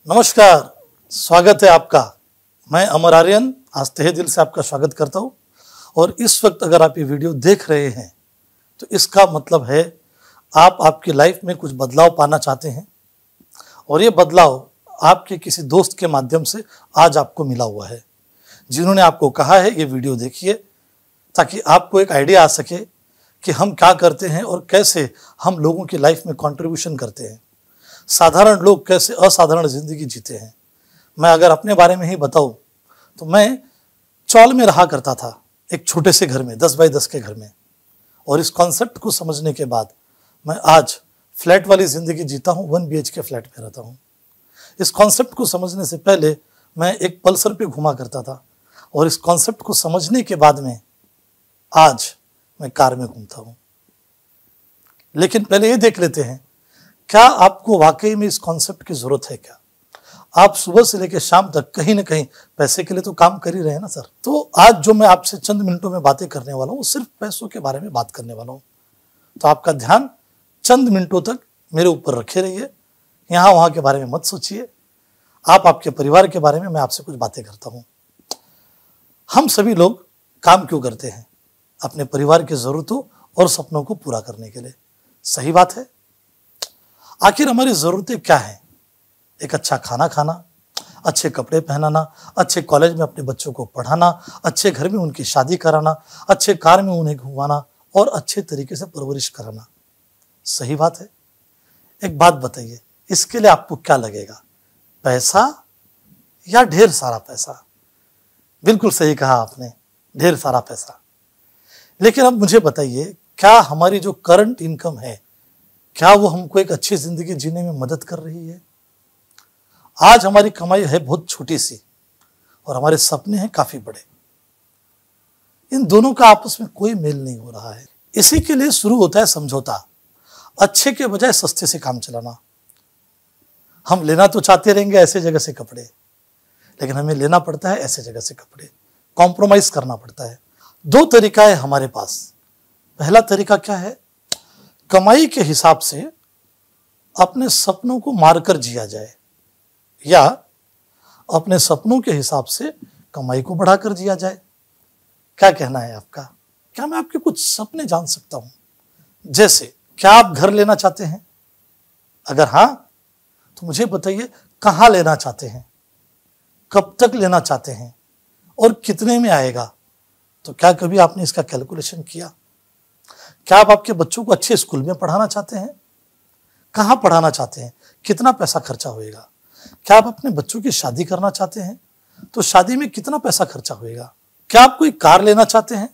नमस्कार, स्वागत है आपका। मैं अमर आर्यन आज तहे दिल से आपका स्वागत करता हूँ। और इस वक्त अगर आप ये वीडियो देख रहे हैं तो इसका मतलब है आप आपकी लाइफ में कुछ बदलाव पाना चाहते हैं और ये बदलाव आपके किसी दोस्त के माध्यम से आज आपको मिला हुआ है, जिन्होंने आपको कहा है ये वीडियो देखिए ताकि आपको एक आइडिया आ सके कि हम क्या करते हैं और कैसे हम लोगों की लाइफ में कंट्रीब्यूशन करते हैं। साधारण लोग कैसे असाधारण जिंदगी जीते हैं। मैं अगर अपने बारे में ही बताऊं तो मैं चौल में रहा करता था, एक छोटे से घर में, 10 बाई 10 के घर में। और इस कॉन्सेप्ट को समझने के बाद मैं आज फ्लैट वाली जिंदगी जीता हूं, 1 BHK फ्लैट में रहता हूं। इस कॉन्सेप्ट को समझने से पहले मैं एक पल्सर पे घुमा करता था और इस कॉन्सेप्ट को समझने के बाद में आज मैं कार में घूमता हूं। लेकिन पहले ये देख लेते हैं, क्या आपको वाकई में इस कॉन्सेप्ट की जरूरत है? क्या आप सुबह से लेकर शाम तक कहीं ना कहीं पैसे के लिए तो काम कर ही रहे हैं ना सर? तो आज जो मैं आपसे चंद मिनटों में बातें करने वाला हूं, सिर्फ पैसों के बारे में बात करने वाला हूं। तो आपका ध्यान चंद मिनटों तक मेरे ऊपर रखे रहिए, यहाँ वहाँ के बारे में मत सोचिए। आप आपके परिवार के बारे में मैं आपसे कुछ बातें करता हूँ। हम सभी लोग काम क्यों करते हैं? अपने परिवार की जरूरतों और सपनों को पूरा करने के लिए। सही बात है। आखिर हमारी जरूरतें क्या हैं? एक अच्छा खाना खाना, अच्छे कपड़े पहनाना, अच्छे कॉलेज में अपने बच्चों को पढ़ाना, अच्छे घर में उनकी शादी कराना, अच्छे कार में उन्हें घुमाना और अच्छे तरीके से परवरिश कराना। सही बात है। एक बात बताइए, इसके लिए आपको क्या लगेगा, पैसा या ढेर सारा पैसा? बिल्कुल सही कहा आपने, ढेर सारा पैसा। लेकिन अब मुझे बताइए, क्या हमारी जो करंट इनकम है, क्या वो हमको एक अच्छी जिंदगी जीने में मदद कर रही है? आज हमारी कमाई है बहुत छोटी सी और हमारे सपने हैं काफी बड़े। इन दोनों का आपस में कोई मेल नहीं हो रहा है। इसी के लिए शुरू होता है समझौता, अच्छे के बजाय सस्ते से काम चलाना। हम लेना तो चाहते रहेंगे ऐसे जगह से कपड़े, लेकिन हमें लेना पड़ता है ऐसे जगह से कपड़े, कॉम्प्रोमाइज करना पड़ता है। 2 तरीका है हमारे पास। पहला तरीका क्या है? कमाई के हिसाब से अपने सपनों को मारकर जिया जाए, या अपने सपनों के हिसाब से कमाई को बढ़ाकर जिया जाए। क्या कहना है आपका? क्या मैं आपके कुछ सपने जान सकता हूं? जैसे, क्या आप घर लेना चाहते हैं? अगर हां तो मुझे बताइए, कहां लेना चाहते हैं, कब तक लेना चाहते हैं और कितने में आएगा? तो क्या कभी आपने इसका कैलकुलेशन किया? क्या आप आपके बच्चों को अच्छे स्कूल में पढ़ाना चाहते हैं? कहां पढ़ाना चाहते हैं? कितना पैसा खर्चा होएगा? क्या आप अपने बच्चों की शादी करना चाहते हैं तो शादी में कितना पैसा खर्चा होएगा? क्या आप कोई कार लेना चाहते हैं?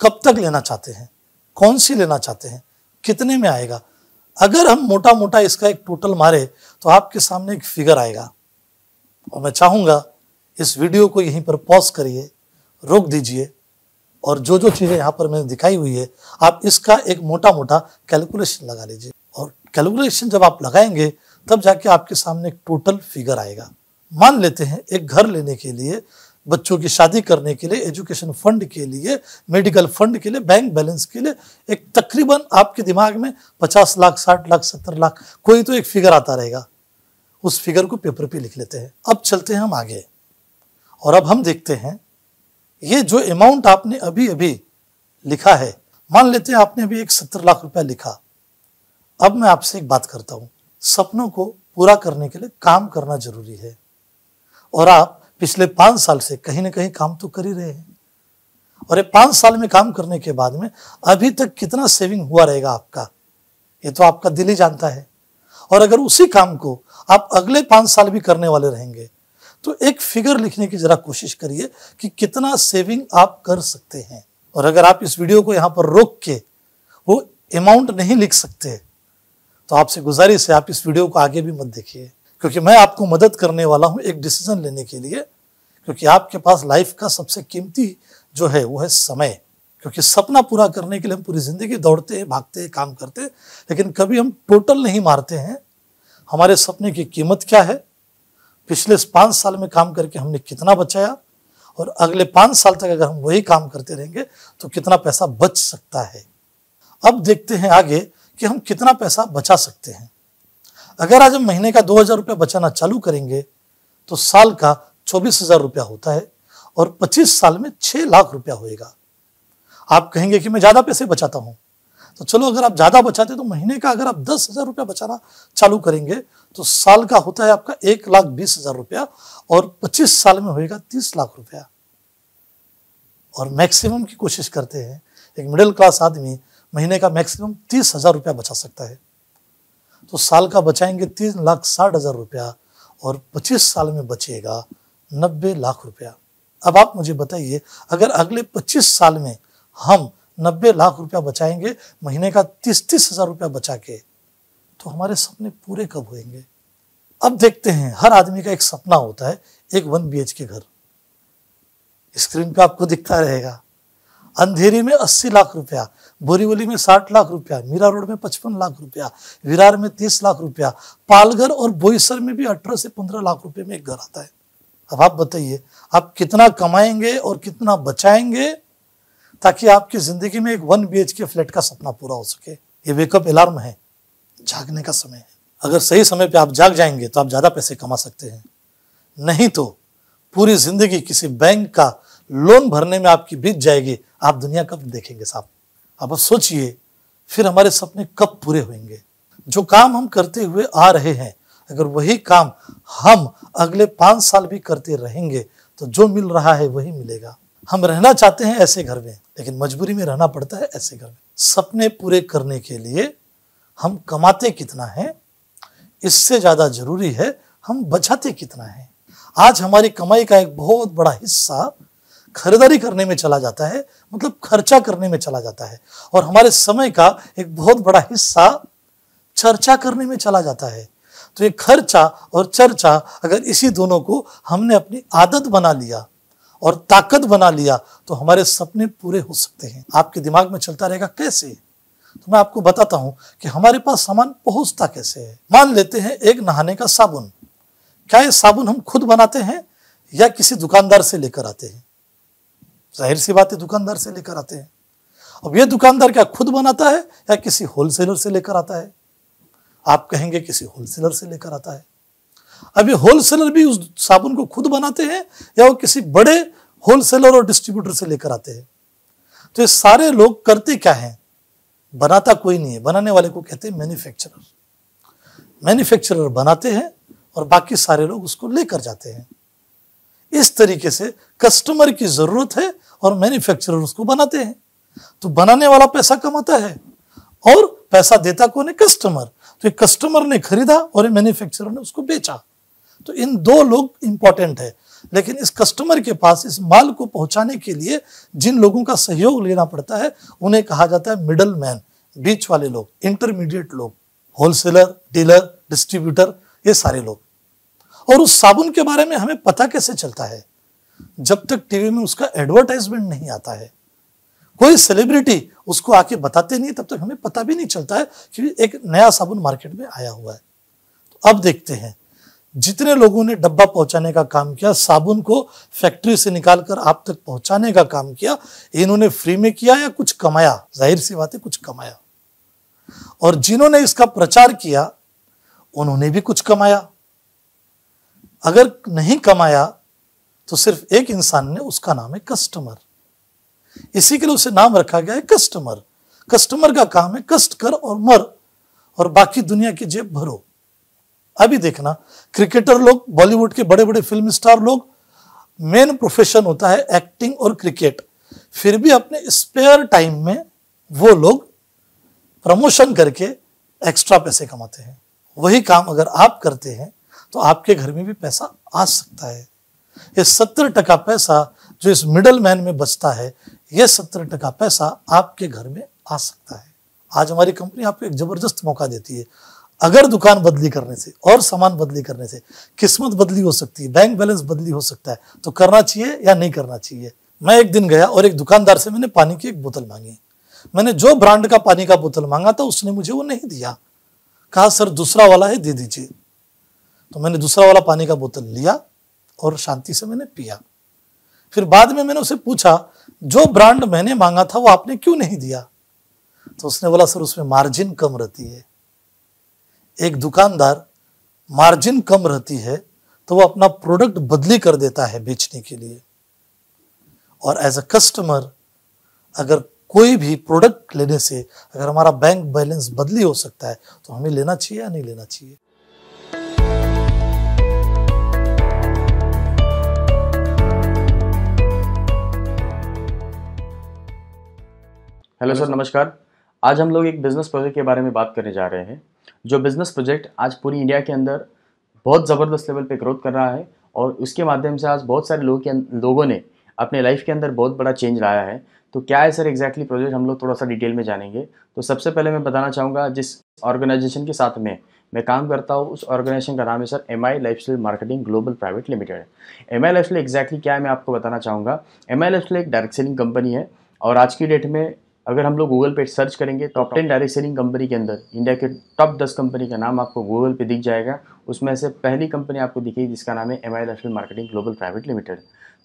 कब तक लेना चाहते हैं? कौन सी लेना चाहते हैं? कितने में आएगा? अगर हम मोटा मोटा इसका एक टोटल मारे तो आपके सामने एक फिगर आएगा। और मैं चाहूंगा इस वीडियो को यहीं पर पॉज करिए, रोक दीजिए और जो जो चीजें यहाँ पर मैंने दिखाई हुई है, आप इसका एक मोटा मोटा कैलकुलेशन लगा लीजिए। और कैलकुलेशन जब आप लगाएंगे तब जाके आपके सामने एक टोटल फिगर आएगा। मान लेते हैं एक घर लेने के लिए, बच्चों की शादी करने के लिए, एजुकेशन फंड के लिए, मेडिकल फंड के लिए, बैंक बैलेंस के लिए एक तकरीबन आपके दिमाग में 50 लाख, 60 लाख, 70 लाख, कोई तो एक फिगर आता रहेगा। उस फिगर को पेपर पे लिख लेते हैं। अब चलते हैं हम आगे और अब हम देखते हैं ये जो अमाउंट आपने अभी अभी लिखा है, मान लेते हैं आपने अभी एक 70 लाख रुपया लिखा। अब मैं आपसे एक बात करता हूं, सपनों को पूरा करने के लिए काम करना जरूरी है और आप पिछले 5 साल से कहीं ना कहीं काम तो कर ही रहे हैं। और ये 5 साल में काम करने के बाद में अभी तक कितना सेविंग हुआ रहेगा आपका, ये तो आपका दिल ही जानता है। और अगर उसी काम को आप अगले 5 साल भी करने वाले रहेंगे तो एक फिगर लिखने की जरा कोशिश करिए कि कितना सेविंग आप कर सकते हैं। और अगर आप इस वीडियो को यहां पर रोक के वो अमाउंट नहीं लिख सकते तो आपसे गुजारिश है आप इस वीडियो को आगे भी मत देखिए, क्योंकि मैं आपको मदद करने वाला हूं एक डिसीजन लेने के लिए। क्योंकि आपके पास लाइफ का सबसे कीमती जो है वो है समय। क्योंकि सपना पूरा करने के लिए हम पूरी जिंदगी दौड़ते हैं, भागते हैं, काम करते हैं, लेकिन कभी हम टोटल नहीं मारते हैं हमारे सपने की कीमत क्या है, पिछले 5 साल में काम करके हमने कितना बचाया और अगले 5 साल तक अगर हम वही काम करते रहेंगे तो कितना पैसा बच सकता है। अब देखते हैं आगे कि हम कितना पैसा बचा सकते हैं। अगर आज हम महीने का 2,000 रुपया बचाना चालू करेंगे तो साल का 24,000 रुपया होता है और 25 साल में 6 लाख रुपया होएगा। आप कहेंगे कि मैं ज्यादा पैसे बचाता हूं, तो चलो अगर आप ज्यादा बचाते तो महीने का अगर आप 10,000 रुपया बचाना चालू करेंगे तो साल का होता है आपका 1,20,000 रुपया और 25 साल में होएगा 30 लाख रुपया। और मैक्सिमम की कोशिश करते हैं, एक मिडिल क्लास आदमी महीने का मैक्सिमम 30,000 रुपया बचा सकता है, तो साल का बचाएंगे 3,60,000 रुपया और 25 साल में बचेगा 90 लाख रुपया। अब आप मुझे बताइए, अगर अगले 25 साल में हम 90 लाख रुपया बचाएंगे महीने का 30,000 रुपया बचा के, तो हमारे सपने पूरे कब होंगे? अब देखते हैं, हर आदमी का एक सपना होता है, एक 1 BHK घर। स्क्रीन पे आपको दिखता रहेगा। अंधेरी में 80 लाख रुपया, बोरीवली में 60 लाख रुपया, मीरा रोड में 55 लाख रुपया, विरार में 30 लाख रुपया, पालघर और बोईसर में भी 18 से 15 लाख रुपए में एक घर आता है। अब आप बताइए, आप कितना कमाएंगे और कितना बचाएंगे ताकि आपकी जिंदगी में एक 1 BHK फ्लैट का सपना पूरा हो सके? ये वेकअप अलार्म है, जागने का समय है। अगर सही समय पे आप जाग जाएंगे तो आप ज्यादा पैसे कमा सकते हैं, नहीं तो पूरी जिंदगी किसी बैंक का लोन भरने में आपकी बीत जाएगी। आप दुनिया कब देखेंगे साहब? अब सोचिए, फिर हमारे सपने कब पूरे होंगे? जो काम हम करते हुए आ रहे हैं, अगर वही काम हम अगले 5 साल भी करते रहेंगे तो जो मिल रहा है वही मिलेगा। हम रहना चाहते हैं ऐसे घर में, लेकिन मजबूरी में रहना पड़ता है ऐसे घर में। सपने पूरे करने के लिए हम कमाते कितना है, इससे ज्यादा जरूरी है हम बचाते कितना है। आज हमारी कमाई का एक बहुत बड़ा हिस्सा खरीदारी करने में चला जाता है, मतलब खर्चा करने में चला जाता है, और हमारे समय का एक बहुत बड़ा हिस्सा चर्चा करने में चला जाता है। तो ये खर्चा और चर्चा, अगर इसी दोनों को हमने अपनी आदत बना लिया और ताकत बना लिया तो हमारे सपने पूरे हो सकते हैं। आपके दिमाग में चलता रहेगा कैसे? तो मैं आपको बताता हूं कि हमारे पास सामान पहुंचता कैसे है। मान लेते हैं एक नहाने का साबुन। क्या ये साबुन हम खुद बनाते हैं या किसी दुकानदार से लेकर आते हैं? जाहिर सी बात है, दुकानदार से लेकर आते हैं। अब ये दुकानदार क्या खुद बनाता है या किसी होलसेलर से लेकर आता है? आप कहेंगे किसी होलसेलर से लेकर आता है। अब ये होलसेलर भी उस साबुन को खुद बनाते हैं या वो किसी बड़े होलसेलर और डिस्ट्रीब्यूटर से लेकर आते हैं? तो ये सारे लोग करते क्या हैं? बनाता कोई नहीं है, बनाने वाले को कहते हैं मैन्युफैक्चरर। मैन्युफैक्चरर बनाते हैं और बाकी सारे लोग उसको लेकर जाते हैं। इस तरीके से कस्टमर की जरूरत है और मैन्युफैक्चरर उसको बनाते हैं। तो बनाने वाला पैसा कमाता है और पैसा देता कौन है? कस्टमर। तो कस्टमर ने खरीदा और मैन्युफैक्चरर ने उसको बेचा। तो इन दो लोग इंपॉर्टेंट है, लेकिन इस कस्टमर के पास इस माल को पहुंचाने के लिए जिन लोगों का सहयोग लेना पड़ता है उन्हें कहा जाता है मिडल मैन, बीच वाले लोग, इंटरमीडिएट लोग, होलसेलर, डीलर, डिस्ट्रीब्यूटर, ये सारे लोग। और उस साबुन के बारे में हमें पता कैसे चलता है? जब तक टीवी में उसका एडवर्टाइजमेंट नहीं आता है, कोई सेलिब्रिटी उसको आके बताते नहीं, तब तक हमें पता भी नहीं चलता है कि एक नया साबुन मार्केट में आया हुआ है। तो अब देखते हैं, जितने लोगों ने डब्बा पहुंचाने का काम किया, साबुन को फैक्ट्री से निकालकर आप तक पहुंचाने का काम किया, इन्होंने फ्री में किया या कुछ कमाया? जाहिर सी बात है, कुछ कमाया। और जिन्होंने इसका प्रचार किया उन्होंने भी कुछ कमाया। अगर नहीं कमाया तो सिर्फ एक इंसान ने, उसका नाम है कस्टमर। इसी के लिए उसे नाम रखा गया है कस्टमर। कस्टमर का काम है कष्ट कर और मर, और बाकी दुनिया की जेब भरो। अभी देखना, क्रिकेटर लोग, बॉलीवुड के बड़े बड़े फिल्म स्टार लोग, मेन प्रोफेशन होता है एक्टिंग और क्रिकेट, फिर भी अपने स्पेयर टाइम में वो लोग प्रमोशन करके एक्स्ट्रा पैसे कमाते हैं। वही काम अगर आप करते हैं तो आपके घर में भी पैसा आ सकता है। ये 70% पैसा जो इस मिडल मैन में बचता है, ये 70% पैसा आपके घर में आ सकता है। आज हमारी कंपनी आपको एक जबरदस्त मौका देती है। अगर दुकान बदली करने से और सामान बदली करने से किस्मत बदली हो सकती है, बैंक बैलेंस बदली हो सकता है, तो करना चाहिए या नहीं करना चाहिए? मैं एक दिन गया और एक दुकानदार से मैंने पानी की एक बोतल मांगी। मैंने जो ब्रांड का पानी का बोतल मांगा था उसने मुझे वो नहीं दिया। कहा सर दूसरा वाला है, दे दीजिए। तो मैंने दूसरा वाला पानी का बोतल लिया और शांति से मैंने पिया। फिर बाद में मैंने उसे पूछा, जो ब्रांड मैंने मांगा था वो आपने क्यों नहीं दिया? तो उसने बोला सर उसमें मार्जिन कम रहती है। एक दुकानदार मार्जिन कम रहती है तो वो अपना प्रोडक्ट बदली कर देता है बेचने के लिए। और एज अ कस्टमर अगर कोई भी प्रोडक्ट लेने से अगर हमारा बैंक बैलेंस बदली हो सकता है तो हमें लेना चाहिए या नहीं लेना चाहिए। हेलो सर, नमस्कार। आज हम लोग एक बिज़नेस प्रोजेक्ट के बारे में बात करने जा रहे हैं। जो बिज़नेस प्रोजेक्ट आज पूरी इंडिया के अंदर बहुत ज़बरदस्त लेवल पे ग्रोथ कर रहा है और उसके माध्यम से आज बहुत सारे लोगों ने अपने लाइफ के अंदर बहुत बड़ा चेंज लाया है। तो क्या है सर एग्जैक्टली प्रोजेक्ट, हम लोग थोड़ा सा डिटेल में जानेंगे। तो सबसे पहले मैं बताना चाहूँगा जिस ऑर्गेनाइजेशन के साथ में मैं काम करता हूँ उस ऑर्गेनाइजेशन का नाम है sir MI lifestyle marketing global private limited. MI lifestyle exactly क्या है मैं आपको बताना चाहूँगा। MI लाइफस्टाइल एक डायरेक्ट सेलिंग कंपनी है और आज की डेट में अगर हम लोग गूगल पे सर्च करेंगे टॉप 10 डायरेक्ट सेलिंग कंपनी के अंदर इंडिया के टॉप 10 कंपनी का नाम आपको गूगल पे दिख जाएगा। उसमें से पहली कंपनी आपको दिखेगी जिसका नाम है MI lifestyle marketing global private limited.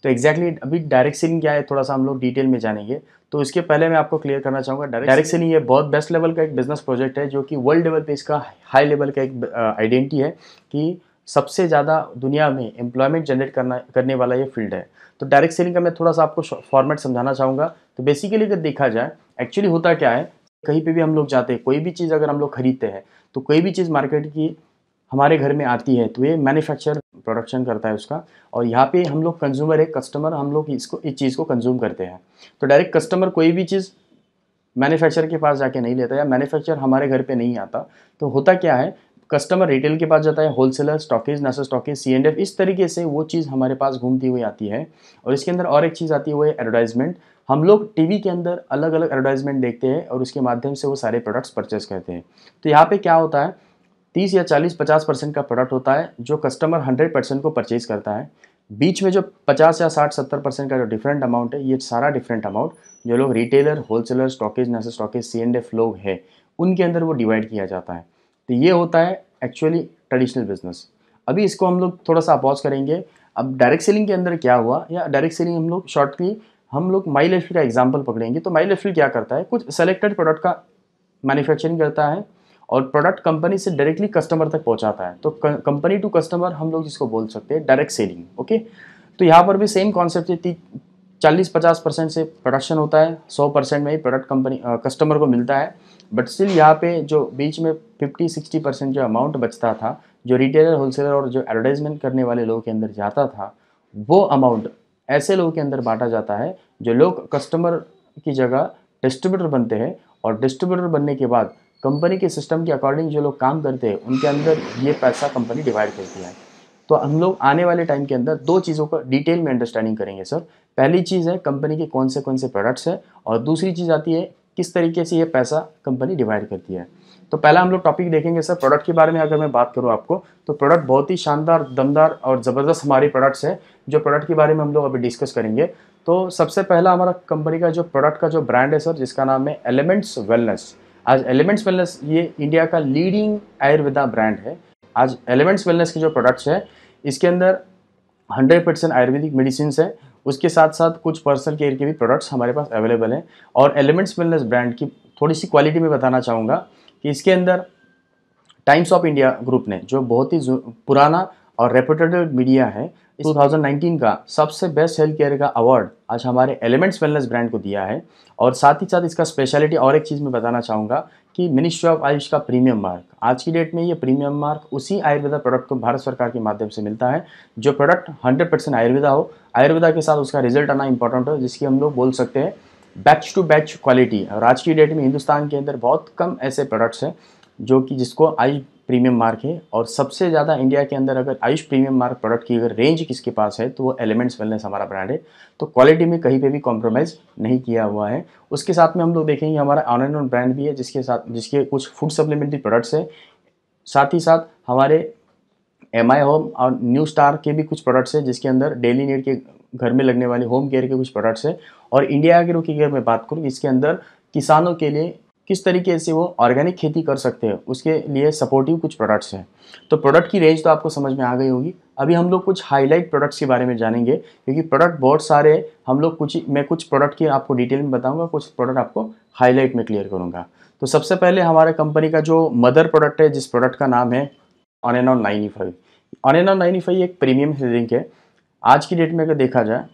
तो एग्जैक्टली अभी डायरेक्ट सेलिंग क्या है थोड़ा सा हम लोग डिटेल में जानेंगे। तो इसके पहले मैं आपको क्लियर करना चाहूँगा डायरेक्ट सेलिंग ये बहुत बेस्ट लेवल का एक बिजनेस प्रोजेक्ट है जो कि वर्ल्ड लेवल पे इसका हाई लेवल का एक आइडेंटिटी है कि सबसे ज़्यादा दुनिया में एम्प्लॉयमेंट जनरेट करने वाला ये फील्ड है। तो डायरेक्ट सेलिंग का मैं थोड़ा सा आपको फॉर्मेट समझाना चाहूँगा। तो बेसिकली अगर देखा जाए एक्चुअली होता क्या है, कहीं पे भी हम लोग जाते हैं, कोई भी चीज़ अगर हम लोग खरीदते हैं तो कोई भी चीज़ मार्केट की हमारे घर में आती है तो ये मैन्युफैक्चर प्रोडक्शन करता है उसका, और यहाँ पे हम लोग कंज्यूमर है, कस्टमर, हम लोग इस चीज़ को कंज्यूम करते हैं। तो डायरेक्ट कस्टमर कोई भी चीज़ मैन्युफैक्चर के पास जाके नहीं लेता या मैन्युफैक्चर हमारे घर पे नहीं आता। तो होता क्या है, कस्टमर रिटेल के पास जाता है, wholesaler, stockage, national stockage, C&F, इस तरीके से वो चीज़ हमारे पास घूमती हुई आती है। और इसके अंदर और एक चीज़ आती है वो है एडवर्टाइजमेंट। हम लोग टीवी के अंदर अलग अलग एडवर्टाइजमेंट देखते हैं और उसके माध्यम से वो सारे प्रोडक्ट्स परचेस करते हैं। तो यहाँ पे क्या होता है, 30 या 40-50% का प्रोडक्ट होता है जो कस्टमर 100% को परचेज करता है। बीच में जो 50 या 60-70% का जो डिफरेंट अमाउंट है, ये सारा डिफरेंट अमाउंट जो लोग retailer, wholesaler, stockage, national stockage, C&F लोग हैं उनके अंदर वो डिवाइड किया जाता है। तो ये होता है एक्चुअली ट्रेडिशनल बिजनेस। अभी इसको हम लोग थोड़ा सा पॉज करेंगे। अब डायरेक्ट सेलिंग के अंदर क्या हुआ, या डायरेक्ट सेलिंग हम लोग शॉर्टली हम लोग माई लाइफस्टाइल का एग्जांपल पकड़ेंगे। तो माई लाइफस्टाइल क्या करता है, कुछ सेलेक्टेड प्रोडक्ट का मैन्युफैक्चरिंग करता है और प्रोडक्ट कंपनी से डायरेक्टली कस्टमर तक पहुंचाता है। तो कंपनी टू कस्टमर हम लोग जिसको बोल सकते हैं डायरेक्ट सेलिंग। ओके, तो यहाँ पर भी सेम कॉन्सेप्ट है, 40-50% से प्रोडक्शन होता है, 100% में ही प्रोडक्ट कंपनी कस्टमर को मिलता है। बट स्टिल यहाँ पे जो बीच में 50-60% जो अमाउंट बचता था, जो रिटेलर, होलसेलर और जो एडवर्टाइजमेंट करने वाले लोगों के अंदर जाता था, वो अमाउंट ऐसे लोगों के अंदर बांटा जाता है जो लोग कस्टमर की जगह डिस्ट्रीब्यूटर बनते हैं। और डिस्ट्रीब्यूटर बनने के बाद कंपनी के सिस्टम के अकॉर्डिंग जो लोग काम करते हैं उनके अंदर ये पैसा कंपनी डिवाइड करती है। तो हम लोग आने वाले टाइम के अंदर दो चीज़ों का डिटेल में अंडरस्टैंडिंग करेंगे सर। पहली चीज़ है कंपनी के कौन से प्रोडक्ट्स है, और दूसरी चीज़ आती है किस तरीके से ये पैसा कंपनी डिवाइड करती है। तो पहला हम लोग टॉपिक देखेंगे सर प्रोडक्ट के बारे में। अगर मैं बात करूँ आपको, तो प्रोडक्ट बहुत ही शानदार, दमदार और ज़बरदस्त हमारी प्रोडक्ट्स है जो प्रोडक्ट के बारे में हम लोग अभी डिस्कस करेंगे। तो सबसे पहला हमारा कंपनी का जो प्रोडक्ट का जो ब्रांड है सर, जिसका नाम है एलिमेंट्स वेलनेस। आज एलिमेंट्स वेलनेस ये इंडिया का लीडिंग आयुर्वेदा ब्रांड है। आज एलिमेंट्स वेलनेस के जो प्रोडक्ट्स है इसके अंदर 100% आयुर्वेदिक मेडिसिन है, उसके साथ साथ कुछ पर्सनल केयर के भी प्रोडक्ट्स हमारे पास अवेलेबल हैं। और एलिमेंट्स वेलनेस ब्रांड की थोड़ी सी क्वालिटी में बताना चाहूँगा कि इसके अंदर टाइम्स ऑफ इंडिया ग्रुप ने, जो बहुत ही पुराना और रेपुटेड मीडिया है, 2019 का सबसे बेस्ट हेल्थ केयर का अवार्ड आज हमारे एलिमेंट्स वेलनेस ब्रांड को दिया है। और साथ ही साथ इसका स्पेशलिटी और एक चीज़ मैं बताना चाहूँगा कि मिनिस्ट्री ऑफ आयुष का प्रीमियम मार्क, आज की डेट में ये प्रीमियम मार्क उसी आयुर्वेदा प्रोडक्ट को भारत सरकार के माध्यम से मिलता है। जो प्रोडक्ट 100% आयुर्वेदा हो, आयुर्वेदा के साथ उसका रिजल्ट आना इंपॉर्टेंट हो, जिसकी हम लोग बोल सकते हैं बैच टू बैच क्वालिटी। और आज की डेट में हिंदुस्तान के अंदर बहुत कम ऐसे प्रोडक्ट्स हैं जो कि जिसको आयुष प्रीमियम मार्क है। और सबसे ज़्यादा इंडिया के अंदर अगर आयुष प्रीमियम मार्क प्रोडक्ट की अगर रेंज किसके पास है तो वो एलिमेंट्स वेलनेस हमारा ब्रांड है। तो क्वालिटी में कहीं पे भी कॉम्प्रोमाइज़ नहीं किया हुआ है। उसके साथ में हम लोग देखेंगे हमारा ऑन एंड ऑन ब्रांड भी है, जिसके कुछ फूड सप्लीमेंट्री प्रोडक्ट्स है। साथ ही साथ हमारे MI होम और न्यू स्टार के भी कुछ प्रोडक्ट्स है, जिसके अंदर डेली नीड के घर में लगने वाले होम केयर के कुछ प्रोडक्ट्स है। और इंडिया एग्रो की अगर मैं बात करूँ, इसके अंदर किसानों के लिए किस तरीके से वो ऑर्गेनिक खेती कर सकते हैं उसके लिए सपोर्टिव कुछ प्रोडक्ट्स हैं। तो प्रोडक्ट की रेंज तो आपको समझ में आ गई होगी। अभी हम लोग कुछ हाईलाइट प्रोडक्ट्स के बारे में जानेंगे, क्योंकि प्रोडक्ट बहुत सारे हम लोग मैं कुछ प्रोडक्ट की आपको डिटेल में बताऊंगा, कुछ प्रोडक्ट आपको हाईलाइट में क्लियर करूंगा। तो सबसे पहले हमारे कंपनी का जो मदर प्रोडक्ट है, जिस प्रोडक्ट का नाम है ऑनेनॉन 95। ऑनेनॉन 95 एक प्रीमियम ड्रिंक है। आज की डेट में अगर देखा जाए,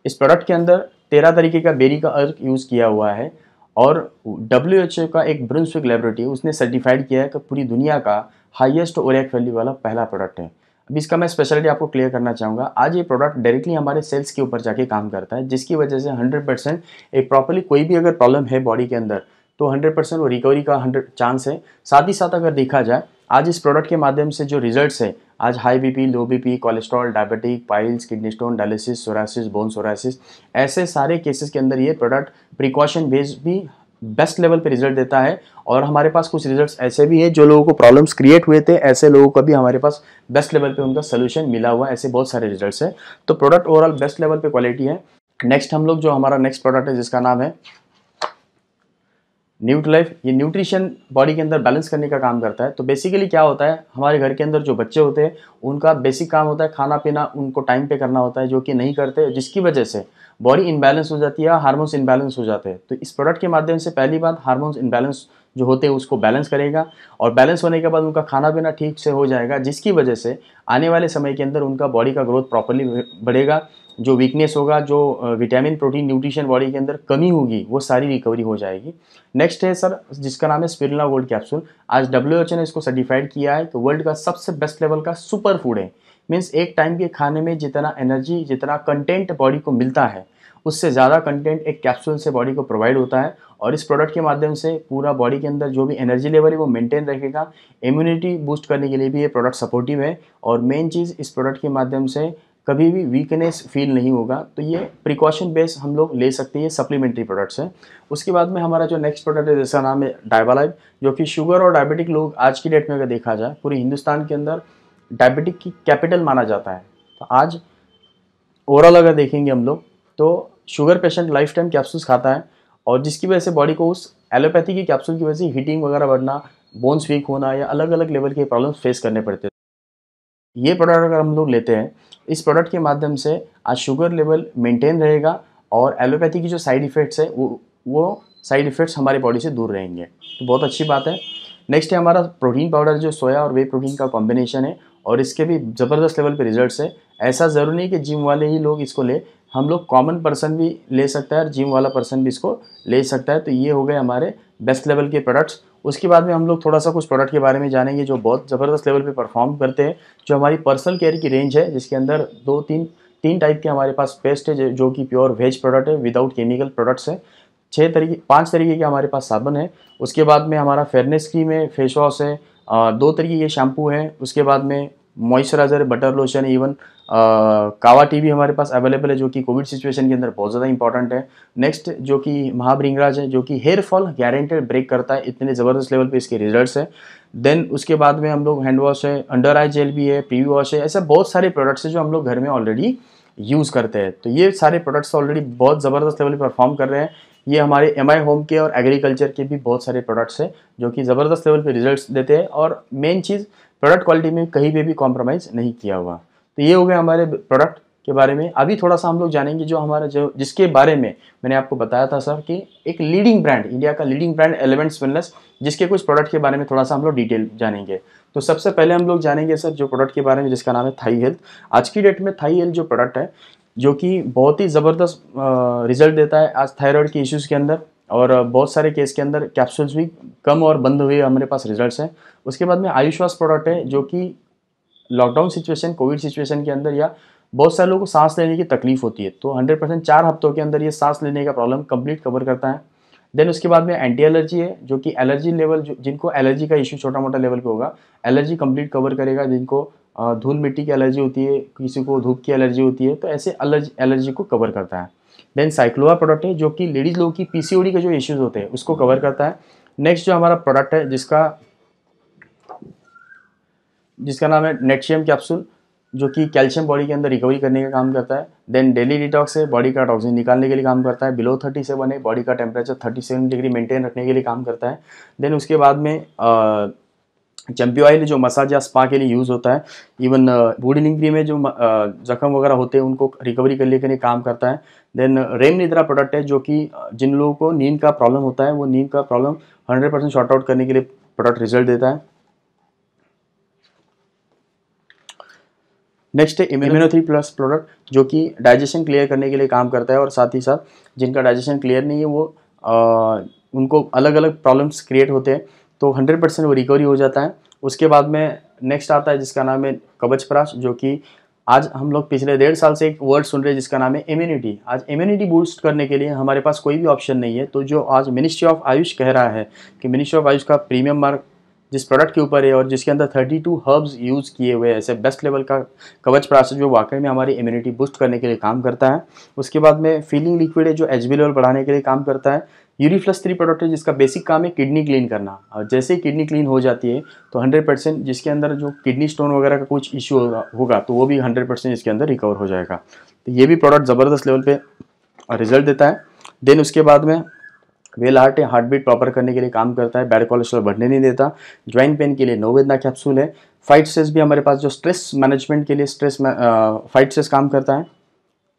इस प्रोडक्ट के अंदर 13 तरीके का बेरी का अर्क यूज़ किया हुआ है और WHO का एक ब्रुंसविक लैबोरेटरी उसने सर्टिफाइड किया है कि पूरी दुनिया का हाईएस्ट ओरेक वैल्यू वाला पहला प्रोडक्ट है। अब इसका मैं स्पेशलिटी आपको क्लियर करना चाहूँगा। आज ये प्रोडक्ट डायरेक्टली हमारे सेल्स के ऊपर जाके काम करता है, जिसकी वजह से 100% एक प्रॉपरली कोई भी अगर प्रॉब्लम है बॉडी के अंदर तो 100% वो रिकवरी का 100 चांस है। साथ ही साथ अगर देखा जाए, आज इस प्रोडक्ट के माध्यम से जो रिजल्ट्स है, आज हाई बीपी, लो BP, cholesterol, diabetic, piles, kidney stone, dialysis, psoriasis, bone psoriasis, ऐसे सारे केसेस के अंदर ये प्रोडक्ट प्रिकॉशन बेस्ड भी बेस्ट लेवल पे रिजल्ट देता है। और हमारे पास कुछ रिजल्ट्स ऐसे भी हैं जो लोगों को प्रॉब्लम्स क्रिएट हुए थे, ऐसे लोगों को भी हमारे पास बेस्ट लेवल पे उनका सोल्यूशन मिला हुआ है। ऐसे बहुत सारे रिजल्ट्स हैं, तो प्रोडक्ट ओवरऑल बेस्ट लेवल पे क्वालिटी है। नेक्स्ट हम लोग जो हमारा नेक्स्ट प्रोडक्ट है जिसका नाम है न्यूट्रीलाइफ, ये न्यूट्रिशन बॉडी के अंदर बैलेंस करने का काम करता है। तो बेसिकली क्या होता है, हमारे घर के अंदर जो बच्चे होते हैं उनका बेसिक काम होता है खाना पीना, उनको टाइम पे करना होता है, जो कि नहीं करते, जिसकी वजह से बॉडी इनबैलेंस हो जाती है, हार्मोन्स इनबैलेंस हो जाते हैं। तो इस प्रोडक्ट के माध्यम से पहली बात हार्मोन्स इनबैलेंस जो होते हैं उसको बैलेंस करेगा और बैलेंस होने के बाद उनका खाना पीना ठीक से हो जाएगा, जिसकी वजह से आने वाले समय के अंदर उनका बॉडी का ग्रोथ प्रॉपरली बढ़ेगा। जो वीकनेस होगा, जो विटामिन प्रोटीन न्यूट्रिशन बॉडी के अंदर कमी होगी, वो सारी रिकवरी हो जाएगी। नेक्स्ट है सर जिसका नाम है स्पिरुलिना गोल्ड कैप्सूल। आज WHO ने इसको सर्टिफाइड किया है कि वर्ल्ड का सबसे बेस्ट लेवल का सुपर फूड है। मीन्स एक टाइम के खाने में जितना एनर्जी, जितना कंटेंट बॉडी को मिलता है, उससे ज़्यादा कंटेंट एक कैप्सूल से बॉडी को प्रोवाइड होता है। और इस प्रोडक्ट के माध्यम से पूरा बॉडी के अंदर जो भी एनर्जी लेवल है वो मेंटेन रखेगा। इम्यूनिटी बूस्ट करने के लिए भी ये प्रोडक्ट सपोर्टिव है। और मेन चीज़, इस प्रोडक्ट के माध्यम से कभी भी वीकनेस फील नहीं होगा। तो ये प्रिकॉशन बेस हम लोग ले सकते हैं, सप्लीमेंट्री प्रोडक्ट्स हैं। उसके बाद में हमारा जो नेक्स्ट प्रोडक्ट है जिसका नाम है डायबालाइव, जो कि शुगर और डायबिटिक लोग आज की डेट में अगर देखा जाए पूरे हिंदुस्तान के अंदर डायबिटिक की कैपिटल माना जाता है। तो आज ओवरऑल अगर देखेंगे हम लोग तो sugar patient life time capsules खाता है और जिसकी वजह से बॉडी को उस एलोपैथी की कैप्सूल की वजह से हीटिंग वगैरह बढ़ना, बोन्स वीक होना या अलग अलग लेवल के प्रॉब्लम्स फेस करने पड़ते हैं। ये प्रोडक्ट अगर हम लोग लेते हैं, इस प्रोडक्ट के माध्यम से आज शुगर लेवल मेंटेन रहेगा और एलोपैथी की जो साइड इफ़ेक्ट्स है वो साइड इफ़ेक्ट्स हमारी बॉडी से दूर रहेंगे। तो बहुत अच्छी बात है। नेक्स्ट है हमारा प्रोटीन पाउडर, जो सोया और वे प्रोटीन का कॉम्बिनेशन है और इसके भी ज़बरदस्त लेवल पे रिजल्ट्स है। ऐसा ज़रूरी नहीं कि जिम वाले ही लोग इसको ले, हम लोग कॉमन पर्सन भी ले सकता है और जिम वाला पर्सन भी इसको ले सकता है। तो ये हो गए हमारे बेस्ट लेवल के प्रोडक्ट्स। उसके बाद में हम लोग थोड़ा सा कुछ प्रोडक्ट के बारे में जानेंगे जो बहुत ज़बरदस्त लेवल पे परफॉर्म करते हैं, जो हमारी पर्सनल केयर की रेंज है, जिसके अंदर तीन टाइप के हमारे पास पेस्ट है जो कि प्योर वेज प्रोडक्ट है, विदाउट केमिकल प्रोडक्ट्स है। 5 तरीके के हमारे पास साबुन है। उसके बाद में हमारा फेयरनेस क्रीम है, फेस वॉश है, 2 तरीके के शैम्पू हैं। उसके बाद में मॉइस्चराइजर है, बटर लोशन है, इवन कावा टी भी हमारे पास अवेलेबल है, जो कि कोविड सिचुएशन के अंदर बहुत ज़्यादा इंपॉर्टेंट है। नेक्स्ट जो कि महाभृंगराज है, जो कि हेयर फॉल गारंटेड ब्रेक करता है, इतने ज़बरदस्त लेवल पे इसके रिजल्ट्स है। देन उसके बाद में हम लोग हैंड वॉश है, अंडर आई जेल भी है, प्री वॉश है, ऐसे बहुत सारे प्रोडक्ट्स हैं जो हम लोग घर में ऑलरेडी यूज़ करते हैं। तो ये सारे प्रोडक्ट्स ऑलरेडी बहुत ज़बरदस्त लेवल पर परफॉर्म कर रहे हैं। ये हमारे MI होम के और एग्रीकल्चर के भी बहुत सारे प्रोडक्ट्स हैं जो कि ज़बरदस्त लेवल पे रिजल्ट्स देते हैं और मेन चीज़ प्रोडक्ट क्वालिटी में कहीं पे भी कॉम्प्रोमाइज़ नहीं किया हुआ। तो ये हो गया हमारे प्रोडक्ट के बारे में। अभी थोड़ा सा हम लोग जानेंगे जो हमारा जिसके बारे में मैंने आपको बताया था सर कि एक लीडिंग ब्रांड, इंडिया का लीडिंग ब्रांड एलिमेंट्स वेलनेस, जिसके कुछ प्रोडक्ट के बारे में थोड़ा सा हम लोग डिटेल जानेंगे। तो सबसे पहले हम लोग जानेंगे सर जो प्रोडक्ट के बारे में जिसका नाम है थाई हेल्थ। आज की डेट में थाई हेल्थ जो प्रोडक्ट है, जो कि बहुत ही ज़बरदस्त रिजल्ट देता है आज थायराइड के इश्यूज़ के अंदर, और बहुत सारे केस के अंदर कैप्सूल्स भी कम और बंद हुए हमारे पास रिजल्ट्स हैं। उसके बाद में आयुश्वास प्रोडक्ट है, जो कि लॉकडाउन सिचुएशन, कोविड सिचुएशन के अंदर या बहुत सारे लोगों को सांस लेने की तकलीफ होती है, तो 100% 4 हफ्तों के अंदर ये सांस लेने का प्रॉब्लम कंप्लीट कवर करता है। देन उसके बाद में एंटी एलर्जी है, जो कि एलर्जी लेवल, जिनको एलर्जी का इशू छोटा मोटा लेवल पे होगा, एलर्जी कंप्लीट कवर करेगा। जिनको धूल मिट्टी की एलर्जी होती है, किसी को धूप की एलर्जी होती है, तो ऐसे एलर्जी को कवर करता है। देन साइक्लोआ प्रोडक्ट है, जो कि लेडीज़ लोगों की PCOD के जो इश्यूज़ होते हैं उसको कवर करता है। नेक्स्ट जो हमारा प्रोडक्ट है जिसका नाम है नेटशियम कैप्सूल, जो कि कैल्शियम बॉडी के अंदर रिकवरी करने का काम करता है। देन डेली डिटॉक्स है, बॉडी का टॉक्सिन निकालने के लिए काम करता है। बिलो 37 है, बॉडी का टेम्परेचर 37 डिग्री मेंटेन रखने के लिए काम करता है। देन उसके बाद में चैम्पी ऑयल जो मसाज या स्पा के लिए यूज़ होता है। इवन वुड हीलिंग क्रीम है, जो जख्म वगैरह होते हैं उनको रिकवरी करने के लिए काम करता है। देन रेम निद्रा प्रोडक्ट है, जो कि जिन लोगों को नींद का प्रॉब्लम होता है वो नींद का प्रॉब्लम 100% शॉर्ट आउट करने के लिए प्रोडक्ट रिजल्ट देता है। नेक्स्ट है इम्यूनो 3 प्लस प्रोडक्ट, जो कि डाइजेशन क्लियर करने के लिए काम करता है, और साथ ही साथ जिनका डाइजेशन क्लियर नहीं है वो उनको अलग अलग प्रॉब्लम्स क्रिएट होते हैं, तो 100% वो रिकवरी हो जाता है। उसके बाद में नेक्स्ट आता है जिसका नाम है कवच प्राश, जो कि आज हम लोग पिछले 1.5 साल से एक वर्ड सुन रहे हैं जिसका नाम है इम्यूनिटी। आज इम्यूनिटी बूस्ट करने के लिए हमारे पास कोई भी ऑप्शन नहीं है, तो जो आज मिनिस्ट्री ऑफ आयुष कह रहा है कि मिनिस्ट्री ऑफ आयुष का प्रीमियम मार्क जिस प्रोडक्ट के ऊपर है और जिसके अंदर 32 हर्ब्स यूज़ किए हुए ऐसे बेस्ट लेवल का कवच प्राश जो वाकई में हमारी इम्यूनिटी बूस्ट करने के लिए काम करता है। उसके बाद में फीलिंग लिक्विड है जो एचबी लेवल बढ़ाने के लिए काम करता है। यूरी+3 प्रोडक्ट है जिसका बेसिक काम है किडनी क्लीन करना, और जैसे ही किडनी क्लीन हो जाती है तो 100% जिसके अंदर जो किडनी स्टोन वगैरह का कुछ इश्यू होगा तो वो भी 100% इसके अंदर रिकवर हो जाएगा। तो ये भी प्रोडक्ट ज़बरदस्त लेवल पे रिजल्ट देता है। देन उसके बाद में वेल हार्ट है, हार्ट बीट प्रॉपर करने के लिए काम करता है, बैड कोलेस्ट्रॉल बढ़ने नहीं देता। ज्वाइंट पेन के लिए नोवेदना कैप्सूल है। फाइट स्ट्रेस भी हमारे पास जो स्ट्रेस मैनेजमेंट के लिए फाइट स्ट्रेस काम करता है।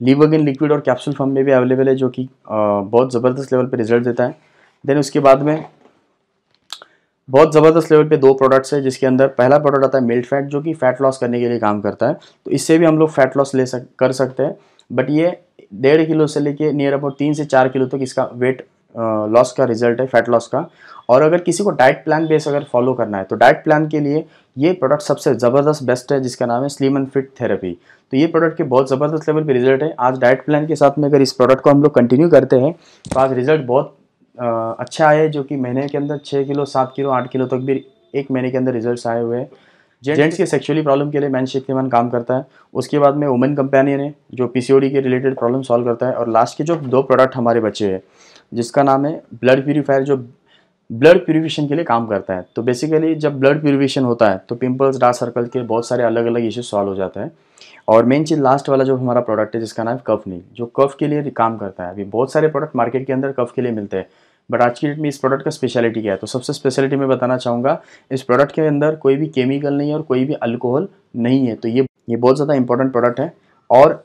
लीवोगेन लिक्विड और कैप्सूल फॉर्म में भी अवेलेबल है, जो कि बहुत ज़बरदस्त लेवल पे रिजल्ट देता है। देन उसके बाद में बहुत ज़बरदस्त लेवल पे 2 प्रोडक्ट्स है, जिसके अंदर पहला प्रोडक्ट आता है मिल्ट फैट, जो कि फैट लॉस करने के लिए काम करता है। तो इससे भी हम लोग फैट लॉस कर सकते हैं, बट ये 1.5 किलो से लेके नियर अबाउट 3 से 4 किलो तक इसका वेट लॉस का रिजल्ट है, फैट लॉस का। और अगर किसी को डाइट प्लान बेस अगर फॉलो करना है तो डाइट प्लान के लिए ये प्रोडक्ट सबसे ज़बरदस्त बेस्ट है, जिसका नाम है स्लिम एंड फिट थेरेपी। तो ये प्रोडक्ट के बहुत ज़बरदस्त लेवल पे रिजल्ट है। आज डाइट प्लान के साथ में अगर इस प्रोडक्ट को हम लोग कंटिन्यू करते हैं तो आज रिजल्ट बहुत अच्छा आया है, जो कि महीने के अंदर 6 किलो 7 किलो 8 किलो तक भी एक महीने के अंदर रिजल्ट्स आए हुए हैं। जेंट्स के सेक्सुअली प्रॉब्लम के लिए मैन शक्तिमान काम करता है। उसके बाद में वुमेन कंपेनियन है जो पीसीओडी के रिलेटेड प्रॉब्लम सॉल्व करता है। और लास्ट के जो 2 प्रोडक्ट हमारे बचे हैं जिसका नाम है ब्लड प्यूरीफायर, जो ब्लड प्यूरिफिकेशन के लिए काम करता है। तो बेसिकली जब ब्लड प्यूरिफिकेशन होता है तो पिंपल्स डार्क सर्कल के बहुत सारे अलग अलग इश्यूज सॉल्व हो जाता है। और मेन चीज़ लास्ट वाला जो हमारा प्रोडक्ट है जिसका नाम है कफ नील, जो कफ के लिए काम करता है। अभी बहुत सारे प्रोडक्ट मार्केट के अंदर कफ के लिए मिलते हैं, बट आज की डेट में इस प्रोडक्ट का स्पेशलिटी क्या है, तो सबसे स्पेशलिटी मैं बताना चाहूँगा इस प्रोडक्ट के अंदर कोई भी केमिकल नहीं है और कोई भी अल्कोहल नहीं है। तो ये बहुत ज़्यादा इंपॉर्टेंट प्रोडक्ट है। और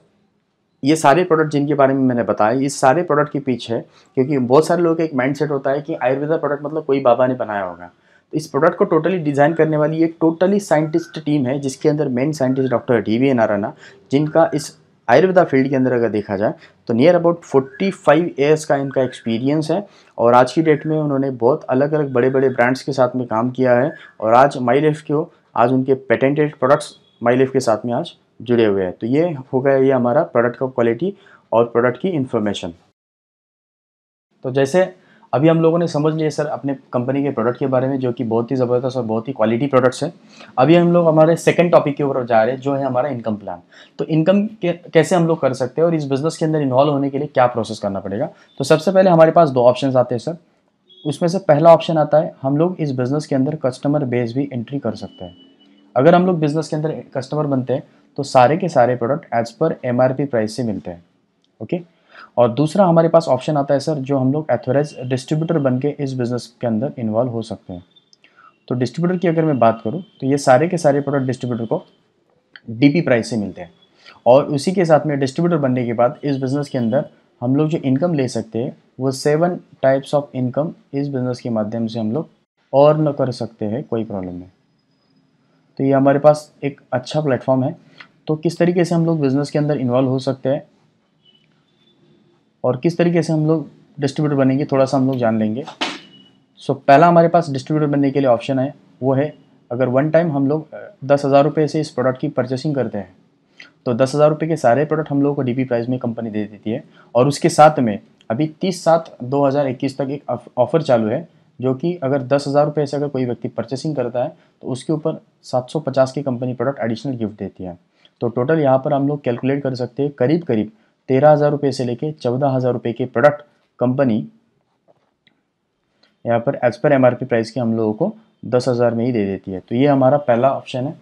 ये सारे प्रोडक्ट जिनके बारे में मैंने बताया, इस सारे प्रोडक्ट के पीछे, क्योंकि बहुत सारे लोगों का एक माइंडसेट होता है कि आयुर्वेदा प्रोडक्ट मतलब कोई बाबा ने बनाया होगा। तो इस प्रोडक्ट को टोटली डिज़ाइन करने वाली एक टोटली साइंटिस्ट टीम है, जिसके अंदर main scientist doctor DV Narayan, जिनका इस आयुर्वेदा फील्ड के अंदर अगर देखा जाए तो नियर अबाउट 45 ईयर्स का इनका एक्सपीरियंस है। और आज की डेट में उन्होंने बहुत अलग अलग बड़े बड़े ब्रांड्स के साथ में काम किया है। और आज माईलाइफ को आज उनके पेटेंटेड प्रोडक्ट्स माईलाइफ के साथ में आज जुड़े हुए हैं। तो ये हो गया ये हमारा प्रोडक्ट का क्वालिटी और प्रोडक्ट की इन्फॉर्मेशन। तो जैसे अभी हम लोगों ने समझ लिया सर अपने कंपनी के प्रोडक्ट के बारे में, जो कि बहुत ही ज़बरदस्त और बहुत ही क्वालिटी प्रोडक्ट्स हैं। अभी हम लोग हमारे सेकंड टॉपिक के ऊपर जा रहे हैं, जो है हमारा इनकम प्लान। तो इनकम कैसे हम लोग कर सकते हैं और इस बिज़नेस के अंदर इन्वॉल्व होने के लिए क्या प्रोसेस करना पड़ेगा। तो सबसे पहले हमारे पास 2 ऑप्शन आते हैं सर। उसमें से पहला ऑप्शन आता है हम लोग इस बिज़नेस के अंदर कस्टमर बेस भी एंट्री कर सकते हैं। अगर हम लोग बिज़नेस के अंदर कस्टमर बनते हैं तो सारे के सारे product as per MRP price से मिलते हैं। ओके। और दूसरा हमारे पास ऑप्शन आता है सर, जो हम लोग एथोराइज डिस्ट्रीब्यूटर बन के इस बिज़नेस के अंदर इन्वॉल्व हो सकते हैं। तो डिस्ट्रीब्यूटर की अगर मैं बात करूं तो ये सारे के सारे प्रोडक्ट डिस्ट्रीब्यूटर को DP प्राइस से मिलते हैं। और उसी के साथ में डिस्ट्रीब्यूटर बनने के बाद इस बिज़नेस के अंदर हम लोग जो इनकम ले सकते हैं वो 7 टाइप्स ऑफ इनकम इस बिज़नेस के माध्यम से हम लोग और न कर सकते हैं, कोई प्रॉब्लम नहीं। तो ये हमारे पास एक अच्छा प्लेटफॉर्म है। तो किस तरीके से हम लोग बिज़नेस के अंदर इन्वॉल्व हो सकते हैं और किस तरीके से हम लोग डिस्ट्रीब्यूटर बनेंगे, थोड़ा सा हम लोग जान लेंगे। सो पहला हमारे पास डिस्ट्रीब्यूटर बनने के लिए ऑप्शन है, वो है अगर वन टाइम हम लोग 10,000 रुपये से इस प्रोडक्ट की परचेसिंग करते हैं तो 10,000 रुपये के सारे प्रोडक्ट हम लोग को DP प्राइस में कंपनी दे देती है। और उसके साथ में अभी 30/7/2021 तक एक ऑफ़र चालू है, जो कि अगर 10,000 रुपये से अगर कोई व्यक्ति परचेसिंग करता है तो उसके ऊपर 750 की कंपनी प्रोडक्ट एडिशनल गिफ्ट देती है। तो टोटल यहाँ पर हम लोग कैलकुलेट कर सकते हैं करीब करीब 13,000 रुपये से लेके 14,000 रुपये के प्रोडक्ट कंपनी यहाँ पर एज पर MRP प्राइस के हम लोगों को 10,000 में ही दे देती है। तो ये हमारा पहला ऑप्शन है।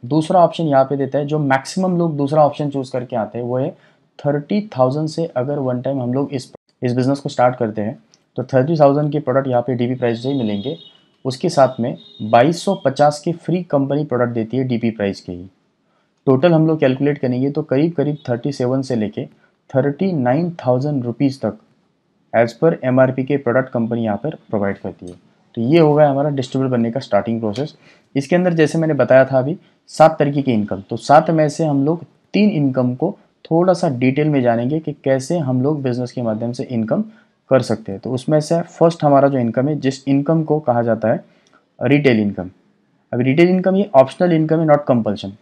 दूसरा ऑप्शन यहाँ पे देता है, जो मैक्सिमम लोग दूसरा ऑप्शन चूज करके आते हैं, वो है 30,000 से अगर वन टाइम हम लोग इस बिज़नेस को स्टार्ट करते हैं तो 30,000 के प्रोडक्ट यहाँ पे DP प्राइस से ही मिलेंगे। उसके साथ में 2250 के फ्री कंपनी प्रोडक्ट देती है DP प्राइस के ही। टोटल हम लोग कैलकुलेट करेंगे तो करीब करीब 37 से लेके 39,000 रुपीज़ तक एज पर MRP के प्रोडक्ट कंपनी यहाँ पर प्रोवाइड करती है। तो ये होगा हमारा डिस्ट्रीब्यूटर बनने का स्टार्टिंग प्रोसेस। इसके अंदर जैसे मैंने बताया था अभी 7 तरीके की इनकम, तो 7 में से हम लोग 3 इनकम को थोड़ा सा डिटेल में जानेंगे कि कैसे हम लोग बिजनेस के माध्यम से इनकम कर सकते हैं। तो उसमें से फर्स्ट हमारा जो इनकम है, जिस इनकम को कहा जाता है रिटेल इनकम। अब रिटेल इनकम ये ऑप्शनल इनकम है, नॉट कंपल्शन।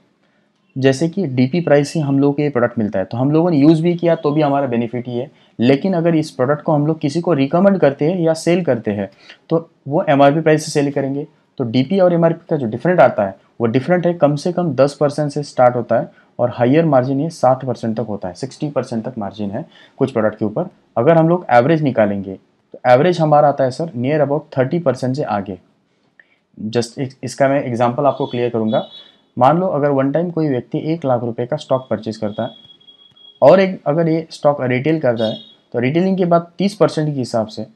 जैसे कि डीपी प्राइस से हम लोग को ये प्रोडक्ट मिलता है, तो हम लोगों ने यूज़ भी किया तो भी हमारा बेनिफिट ही है। लेकिन अगर इस प्रोडक्ट को हम लोग किसी को रिकमेंड करते हैं या सेल करते हैं तो वो एमआरपी प्राइस से सेल करेंगे। तो डीपी और एमआरपी का जो डिफरेंट आता है वो डिफरेंट है, कम से कम 10% से स्टार्ट होता है और हायर मार्जिन ये 60% तक होता है, 60% तक मार्जिन है कुछ प्रोडक्ट के ऊपर। अगर हम लोग एवरेज निकालेंगे तो एवरेज हमारा आता है सर नियर अबाउट 30% से आगे। जस्ट इसका मैं एग्जांपल आपको क्लियर करूंगा। मान लो अगर वन टाइम कोई व्यक्ति 1 लाख रुपए का स्टॉक परचेज करता है और अगर ये स्टॉक रिटेल करता है तो रिटेलिंग के बाद 30% के हिसाब से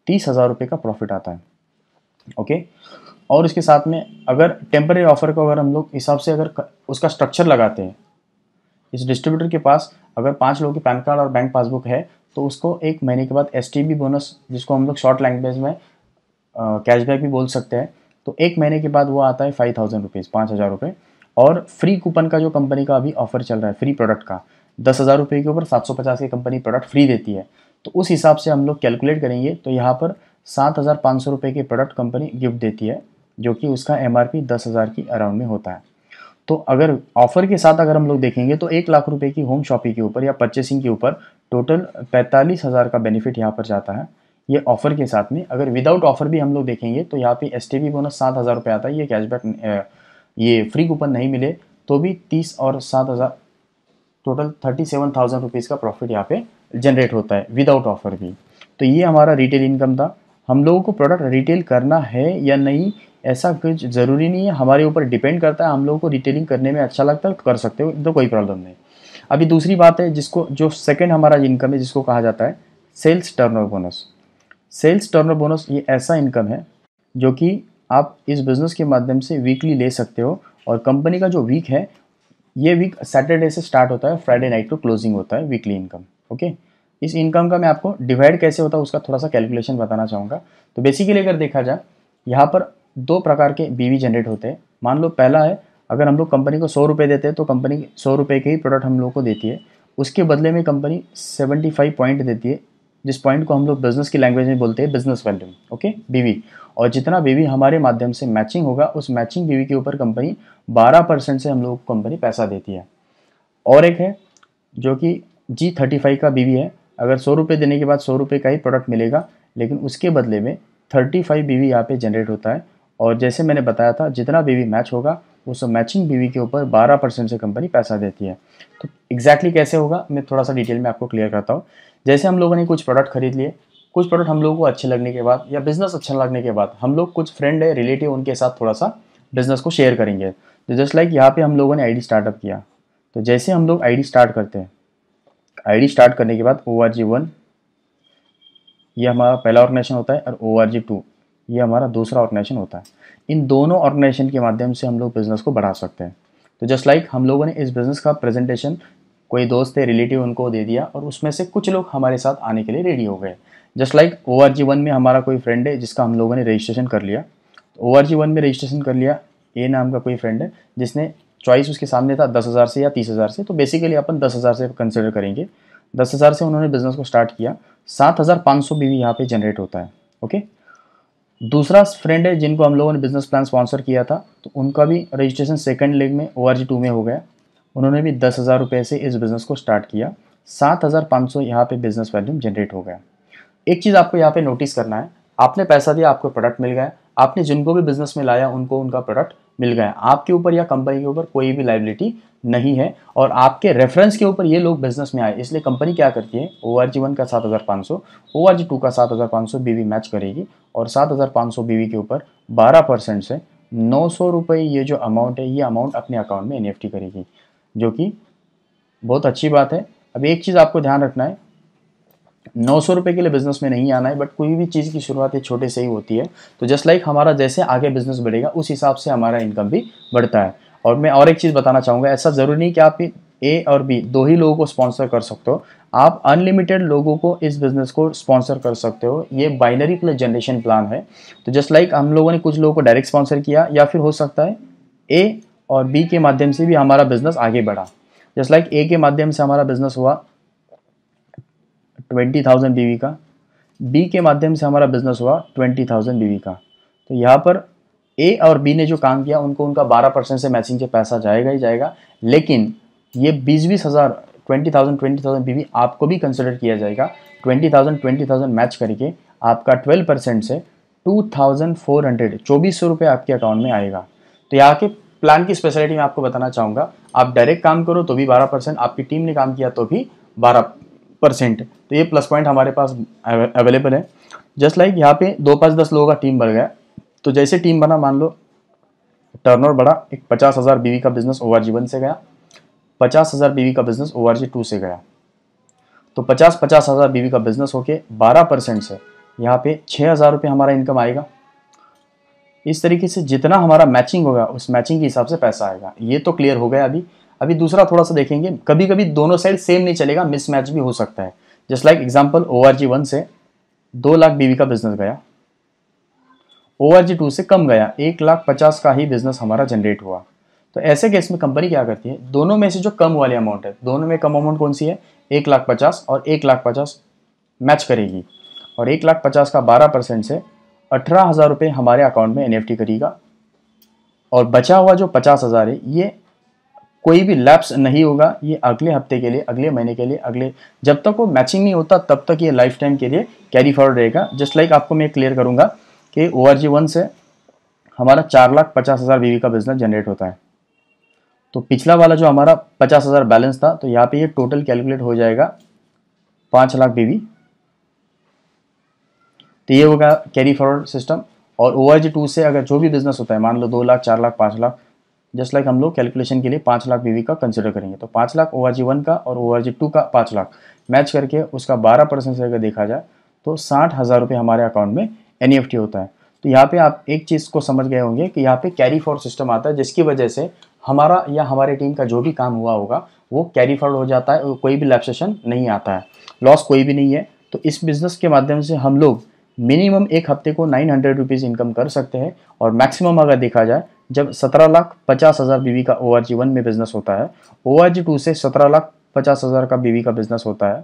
30,000 रुपये का प्रॉफिट आता है। ओके, और उसके साथ में अगर टेम्पररी ऑफर को अगर हम लोग हिसाब से अगर उसका स्ट्रक्चर लगाते हैं, इस डिस्ट्रीब्यूटर के पास अगर 5 लोगों की पैन कार्ड और बैंक पासबुक है तो उसको 1 महीने के बाद एसटीबी बोनस, जिसको हम लोग शॉर्ट लैंग्वेज में कैशबैक भी बोल सकते हैं, तो 1 महीने के बाद वो आता है 5,000 रुपीज़, 5,000 रुपये। और फ्री कूपन का जो कंपनी का अभी ऑफर चल रहा है फ्री प्रोडक्ट का, 10,000 रुपये के ऊपर 750 की कंपनी प्रोडक्ट फ्री देती है। तो उस हिसाब से हम लोग कैलकुलेट करेंगे तो यहाँ पर 7,500 रुपये की प्रोडक्ट कंपनी गिफ्ट देती है, जो कि उसका एमआरपी 10,000 की अराउंड में होता है। तो अगर ऑफर के साथ अगर हम लोग देखेंगे तो 1 लाख रुपए की होम शॉपिंग के ऊपर या परचेसिंग के ऊपर टोटल 45,000 का बेनिफिट यहाँ पर जाता है, ये ऑफर के साथ में। अगर विदाउट ऑफर भी हम लोग देखेंगे तो यहाँ पे एसटीबी बोनस 7,000 रुपये आता है। ये कैशबैक, ये फ्री कूपन नहीं मिले तो भी 30 और 7,000 टोटल 37,000 रुपीज़ का प्रॉफिट यहाँ पे जनरेट होता है विदाउट ऑफर भी। तो ये हमारा रिटेल इनकम था। हम लोगों को प्रोडक्ट रिटेल करना है या नहीं ऐसा कुछ ज़रूरी नहीं है, हमारे ऊपर डिपेंड करता है। हम लोगों को रिटेलिंग करने में अच्छा लगता है तो कर सकते हो, तो कोई प्रॉब्लम नहीं। अभी दूसरी बात है जिसको जो सेकंड हमारा इनकम है जिसको कहा जाता है sales turnover bonus. Sales turnover bonus ये ऐसा इनकम है जो कि आप इस बिज़नेस के माध्यम से वीकली ले सकते हो। और कंपनी का जो वीक है ये वीक सैटरडे से स्टार्ट होता है, फ्राइडे नाइट को क्लोजिंग होता है वीकली इनकम। ओके, इस इनकम का मैं आपको डिवाइड कैसे होता है उसका थोड़ा सा कैलकुलेशन बताना चाहूँगा। तो बेसिकली अगर देखा जाए यहाँ पर 2 प्रकार के बीवी जनरेट होते हैं। मान लो पहला है, अगर हम लोग कंपनी को 100 रुपये देते हैं तो कंपनी 100 रुपये के ही प्रोडक्ट हम लोग को देती है, उसके बदले में कंपनी 75 पॉइंट देती है, जिस पॉइंट को हम लोग बिजनेस की लैंग्वेज में बोलते हैं बिजनेस वैल्यू। ओके, बीवी। और जितना बीवी हमारे माध्यम से मैचिंग होगा उस मैचिंग बीवी के ऊपर कंपनी 12% से हम लोग को कंपनी पैसा देती है। और एक है जो कि G35 का बीवी है, अगर 100 रुपये देने के बाद 100 रुपये का ही प्रोडक्ट मिलेगा, लेकिन उसके बदले में 35 बीवी यहाँ पे जनरेट होता है। और जैसे मैंने बताया था जितना बीवी मैच होगा उस मैचिंग बीवी के ऊपर 12% से कंपनी पैसा देती है। तो एग्जैक्टली कैसे होगा मैं थोड़ा सा डिटेल में आपको क्लियर करता हूँ। जैसे हम लोगों ने कुछ प्रोडक्ट खरीद लिए, कुछ प्रोडक्ट हम लोगों को अच्छे लगने के बाद या बिजनेस अच्छा लगने के बाद हम लोग कुछ फ्रेंड है रिलेटिव उनके साथ थोड़ा सा बिजनेस को शेयर करेंगे। तो जस्ट लाइक यहाँ पे हम लोगों ने आईडी स्टार्टअप किया। तो जैसे हम लोग आईडी स्टार्ट करते हैं, आईडी स्टार्ट करने के बाद ORG1 ये हमारा पहला ऑर्गेनाइजेशन होता है और ORG2 ये हमारा दूसरा ऑर्गेनाइजेशन होता है। इन दोनों ऑर्गेनाइजेशन के माध्यम से हम लोग बिजनेस को बढ़ा सकते हैं। तो जस्ट लाइक हम लोगों ने इस बिजनेस का प्रेजेंटेशन कोई दोस्त है रिलेटिव उनको दे दिया और उसमें से कुछ लोग हमारे साथ आने के लिए रेडी हो गए। जस्ट लाइक ORG1 में हमारा कोई फ्रेंड है जिसका हम लोगों ने रजिस्ट्रेशन कर लिया। तो ORG1 में रजिस्ट्रेशन कर लिया, ए नाम का कोई फ्रेंड है जिसने चॉइस उसके सामने था 10,000 से या 30,000 से। तो बेसिकली अपन 10,000 से कंसिडर करेंगे। 10,000 से उन्होंने बिजनेस को स्टार्ट किया, 7,500 बीवी यहाँ पे जनरेट होता है। ओके, दूसरा फ्रेंड है जिनको हम लोगों ने बिजनेस प्लान स्पॉन्सर किया था, तो उनका भी रजिस्ट्रेशन सेकंड लेग में ORG2 में हो गया। उन्होंने भी 10,000 रुपये से इस बिज़नेस को स्टार्ट किया, 7,500 यहाँ पे बिजनेस वैल्यूम जनरेट हो गया। एक चीज़ आपको यहाँ पे नोटिस करना है, आपने पैसा दिया, आपको प्रोडक्ट मिल गया, आपने जिनको भी बिजनेस में लाया उनको उनका प्रोडक्ट मिल गया। आपके ऊपर या कंपनी के ऊपर कोई भी लायबिलिटी नहीं है और आपके रेफरेंस के ऊपर ये लोग बिजनेस में आए। इसलिए कंपनी क्या करती है, ORG1 का 7,500, ORG2 का 7,500 बीवी मैच करेगी और 7,500 बीवी के ऊपर 12% से 900 रुपये ये जो अमाउंट है ये अमाउंट अपने अकाउंट में NFT करेगी, जो कि बहुत अच्छी बात है। अब एक चीज़ आपको ध्यान रखना है, 900 रुपये के लिए बिजनेस में नहीं आना है, बट कोई भी चीज़ की शुरुआत एक छोटे से ही होती है। तो जस्ट लाइक हमारा जैसे आगे बिजनेस बढ़ेगा उस हिसाब से हमारा इनकम भी बढ़ता है। और मैं और एक चीज़ बताना चाहूँगा, ऐसा ज़रूरी नहीं कि आप ए और बी दो ही लोगों को स्पॉन्सर कर सकते हो, आप अनलिमिटेड लोगों को इस बिजनेस को स्पॉन्सर कर सकते हो। ये बाइनरी प्लस जनरेशन प्लान है। तो जस्ट लाइक हम लोगों ने कुछ लोगों को डायरेक्ट स्पॉन्सर किया, या फिर हो सकता है ए और बी के माध्यम से भी हमारा बिजनेस आगे बढ़ा। जस्ट लाइक ए के माध्यम से हमारा बिजनेस हुआ 20,000 बीवी का, बी के माध्यम से हमारा बिजनेस हुआ 20,000 बीवी का। तो यहाँ पर ए और बी ने जो काम किया उनको उनका 12% से मैचिंग से पैसा जाएगा ही जाएगा, लेकिन ये 20-20 हज़ार 20,000 बीवी आपको भी कंसिडर किया जाएगा। 20,000 मैच करके आपका 12% से 2,400 2400 रुपये आपके अकाउंट में आएगा। तो यहाँ के प्लान की स्पेशलिटी मैं आपको बताना चाहूँगा, आप डायरेक्ट काम करो तो भी 12%, आपकी टीम ने काम किया तो भी 12%। तो ये प्लस पॉइंट हमारे पास अवेलेबल है। जस्ट लाइक यहाँ पे 2, 5, 10 लोगों का टीम बढ़ गया, तो जैसे टीम बना, मान लो टर्नओवर बढ़ा, एक 50,000 बीवी का बिजनेस ORG1 से गया, 50,000 बीवी का बिजनेस ORG2 से गया, तो 50,000 बीवी का बिजनेस होके 12% से यहाँ पे 6,000 रुपये हमारा इनकम आएगा। इस तरीके से जितना हमारा मैचिंग होगा उस मैचिंग के हिसाब से पैसा आएगा। ये तो क्लियर हो गया। अभी दूसरा थोड़ा सा देखेंगे। कभी कभी दोनों साइड सेम नहीं चलेगा, मिसमैच भी हो सकता है। जस्ट लाइक एग्जांपल, ORG1 से 2 लाख बीवी का बिजनेस गया, ORG2 से कम गया, 1,50,000 का ही बिजनेस हमारा जनरेट हुआ। तो ऐसे केस में कंपनी क्या करती है, दोनों में से जो कम वाली अमाउंट है, दोनों में कम अमाउंट कौन सी है, 1,50,000 और 1,50,000 मैच करेगी, और 1,50,000 का 12% से 18,000 रुपये हमारे अकाउंट में NFT करेगा। और बचा हुआ जो 50,000 है, ये कोई भी लैप्स नहीं होगा, ये अगले हफ्ते के लिए, अगले महीने के लिए, अगले जब तक वो मैचिंग नहीं होता तब तक ये लाइफ टाइम के लिए कैरी फॉरवर्ड रहेगा। जस्ट लाइक आपको मैं क्लियर करूंगा कि ORG1 से हमारा 4,50,000 बीवी का बिजनेस जनरेट होता है। तो पिछला वाला जो हमारा 50,000 बैलेंस था, तो यहाँ पे ये टोटल कैलकुलेट हो जाएगा 5 लाख बीवी। तो ये होगा कैरी फॉरवर्ड सिस्टम। और ORG2 से अगर जो भी बिजनेस होता है, मान लो 2 लाख, 4 लाख, 5 लाख, जस्ट लाइक हम लोग कैलकुलेशन के लिए 5 लाख बीवी का कंसिडर करेंगे। तो 5 लाख ORG1 का और ORG2 का 5 लाख मैच करके उसका 12% से अगर देखा जाए तो 60,000 रुपये हमारे अकाउंट में NFT होता है। तो यहाँ पे आप एक चीज़ को समझ गए होंगे कि यहाँ पे कैरी फॉरवर्ड सिस्टम आता है, जिसकी वजह से हमारा या हमारे टीम का जो भी काम हुआ होगा वो कैरी फॉरवर्ड हो जाता है, कोई भी लैप्सेशन नहीं आता है, लॉस कोई भी नहीं है। तो इस बिज़नेस के माध्यम से हम लोग मिनिमम एक हफ्ते को 900 रुपीज़ इनकम कर सकते हैं, और मैक्सिमम अगर देखा जाए जब 17,50,000 बीवी का ORG1 में बिजनेस होता है, ORG2 से 17,50,000 का बीवी का बिजनेस होता है।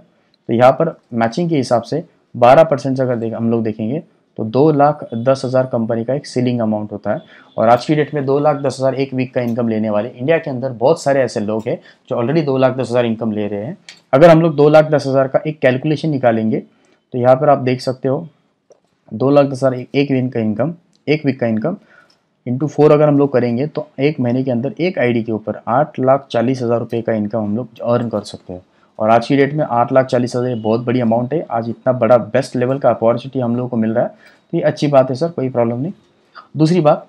तो यहाँ पर मैचिंग के हिसाब से 12% से अगर हम लोग देखेंगे तो 2,10,000 कंपनी का एक सीलिंग अमाउंट होता है। और आज की डेट में 2,10,000 एक वीक का इनकम लेने वाले इंडिया के अंदर बहुत सारे ऐसे लोग हैं जो ऑलरेडी 2,10,000 इनकम ले रहे हैं। अगर हम लोग 2,10,000 का एक कैलकुलेशन निकालेंगे तो यहाँ पर आप देख सकते हो 2,10,000 एक वीक का इनकम इंटू 4 अगर हम लोग करेंगे तो एक महीने के अंदर एक आईडी के ऊपर 8,40,000 रुपये का इनकम हम लोग अर्न कर सकते हैं। और आज की डेट में 8,40,000 बहुत बड़ी अमाउंट है। आज इतना बड़ा बेस्ट लेवल का अपॉर्चुनिटी हम लोगों को मिल रहा है, तो ये अच्छी बात है सर, कोई प्रॉब्लम नहीं। दूसरी बात,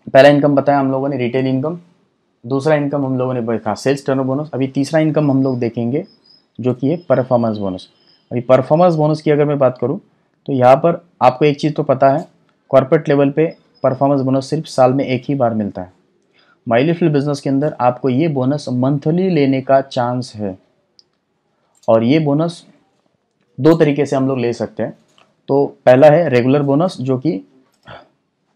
पहला इनकम बताया हम लोगों ने रिटेल इनकम, दूसरा इनकम हम लोगों ने देखा सेल्स टर्नओवर बोनस। अभी तीसरा इनकम हम लोग देखेंगे जो कि है परफॉर्मेंस बोनस। अभी परफॉर्मेंस बोनस की अगर मैं बात करूँ तो यहाँ पर आपको एक चीज़ तो पता है, कॉर्पोरेट लेवल पे परफॉर्मेंस बोनस सिर्फ साल में एक ही बार मिलता है। माइलिफ्ट बिजनेस के अंदर आपको ये बोनस मंथली लेने का चांस है, और ये बोनस 2 तरीके से हम लोग ले सकते हैं। तो पहला है रेगुलर बोनस, जो कि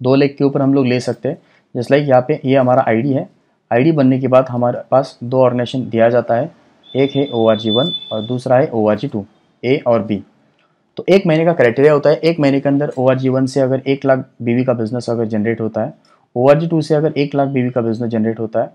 2 लाख के ऊपर हम लोग ले सकते हैं। जस्ट लाइक यहाँ पे ये हमारा आईडी है, आईडी बनने के बाद हमारे पास 2 ऑर्गेनाइजेशन दिया जाता है, एक है ORG1 और दूसरा है ORG2, ए और बी। तो एक महीने का क्राइटेरिया होता है, एक महीने के अंदर ORG1 से अगर 1 लाख बीवी का बिजनेस अगर जनरेट होता है, ORG2 से अगर 1 लाख बीवी का बिजनेस जनरेट होता है,